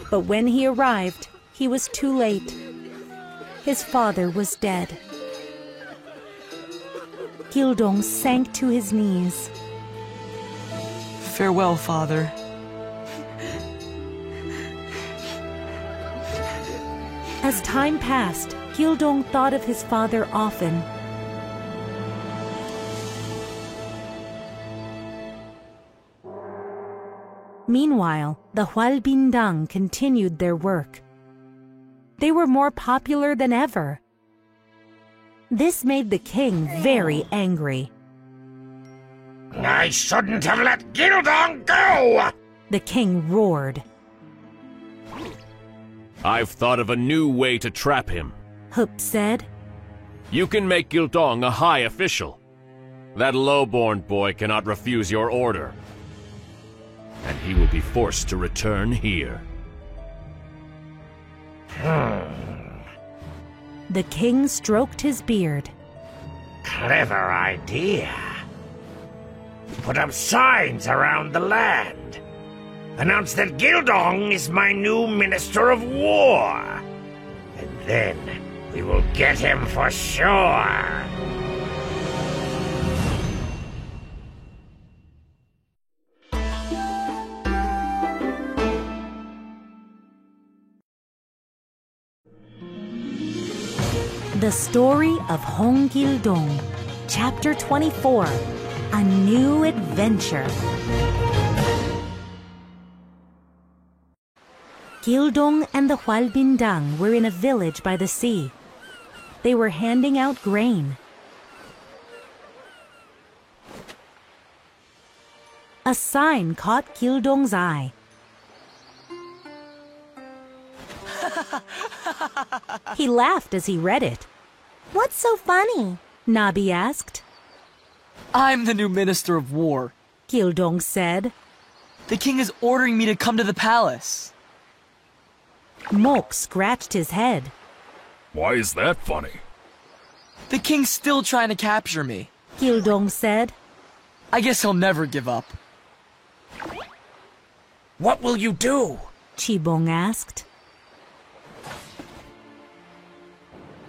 But when he arrived, he was too late. His father was dead. Gildong sank to his knees. Farewell, father. As time passed, Gildong thought of his father often. Meanwhile, the Hualbindang continued their work. They were more popular than ever. This made the king very angry. I shouldn't have let Gildong go! The king roared. I've thought of a new way to trap him, Hup said. You can make Gildong a high official. That lowborn boy cannot refuse your order. And he will be forced to return here. The king stroked his beard. Clever idea. Put up signs around the land. Announce that Gildong is my new Minister of War. And then we will get him for sure. The Story of Hong Gildong, Chapter 24, A new adventure. Gildong and the Hualbindang were in a village by the sea. They were handing out grain. A sign caught Gildong's eye. He laughed as he read it. What's so funny? Nabi asked. I'm the new Minister of War, Gildong said. The king is ordering me to come to the palace. Mok scratched his head. Why is that funny? The king's still trying to capture me, Gildong said. I guess he'll never give up. What will you do? Chibong asked.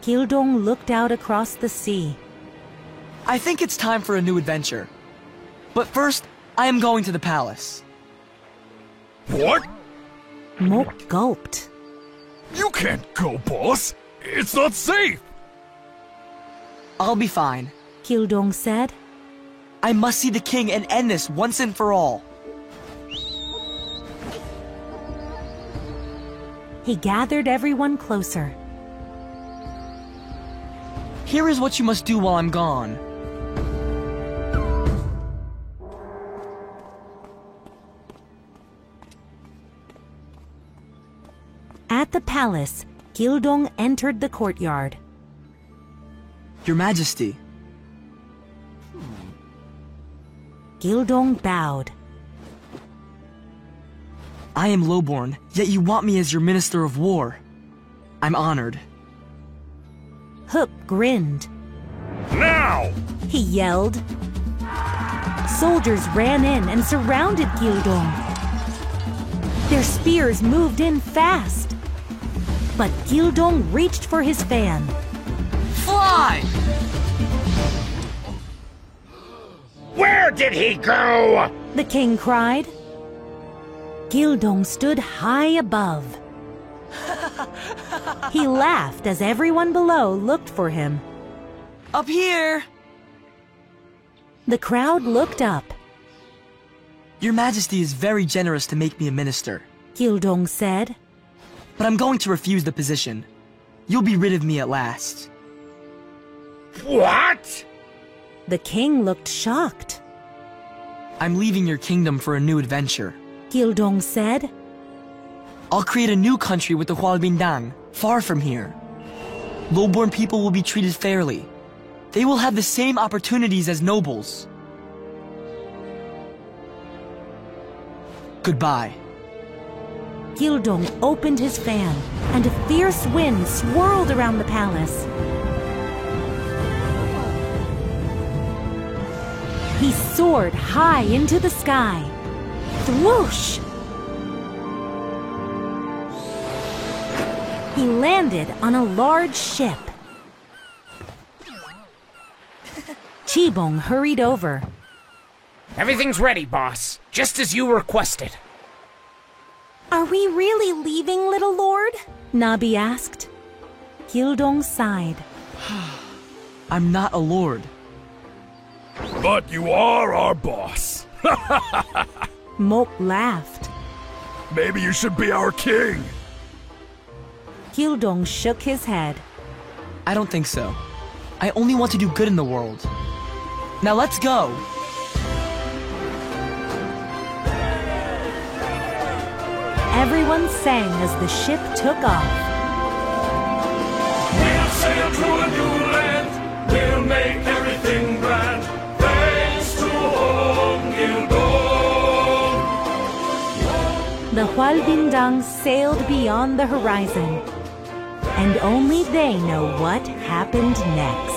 Gildong looked out across the sea. I think it's time for a new adventure. But first, I am going to the palace. What? Mok gulped. You can't go, boss. It's not safe. I'll be fine, Gildong said. I must see the king and end this once and for all. He gathered everyone closer. Here is what you must do while I'm gone. At the palace, Gildong entered the courtyard. Your Majesty. Gildong bowed. I am lowborn, yet you want me as your Minister of War. I'm honored. Hup grinned. Now! He yelled. Soldiers ran in and surrounded Gildong. Their spears moved in fast. But Gildong reached for his fan. Fly! Where did he go? The king cried. Gildong stood high above. He laughed as everyone below looked for him. Up here! The crowd looked up. Your Majesty is very generous to make me a minister, Gildong said. But I'm going to refuse the position. You'll be rid of me at last. What? The king looked shocked. I'm leaving your kingdom for a new adventure, Gildong said. I'll create a new country with the Hualbindang, far from here. Lowborn people will be treated fairly. They will have the same opportunities as nobles. Goodbye. Gildong opened his fan, and a fierce wind swirled around the palace. He soared high into the sky. Thwoosh! He landed on a large ship. Chibong hurried over. Everything's ready, boss. Just as you requested. Are we really leaving, little lord? Nabi asked. Gildong sighed. I'm not a lord. But you are our boss. Mok laughed. Maybe you should be our king. Gildong shook his head. I don't think so. I only want to do good in the world. Now let's go. Everyone sang as the ship took off. We'll sail to a new land. We'll make everything grand. Thanks to Hong Gildong. The Hualbindang sailed beyond the horizon. And only they know what happened next.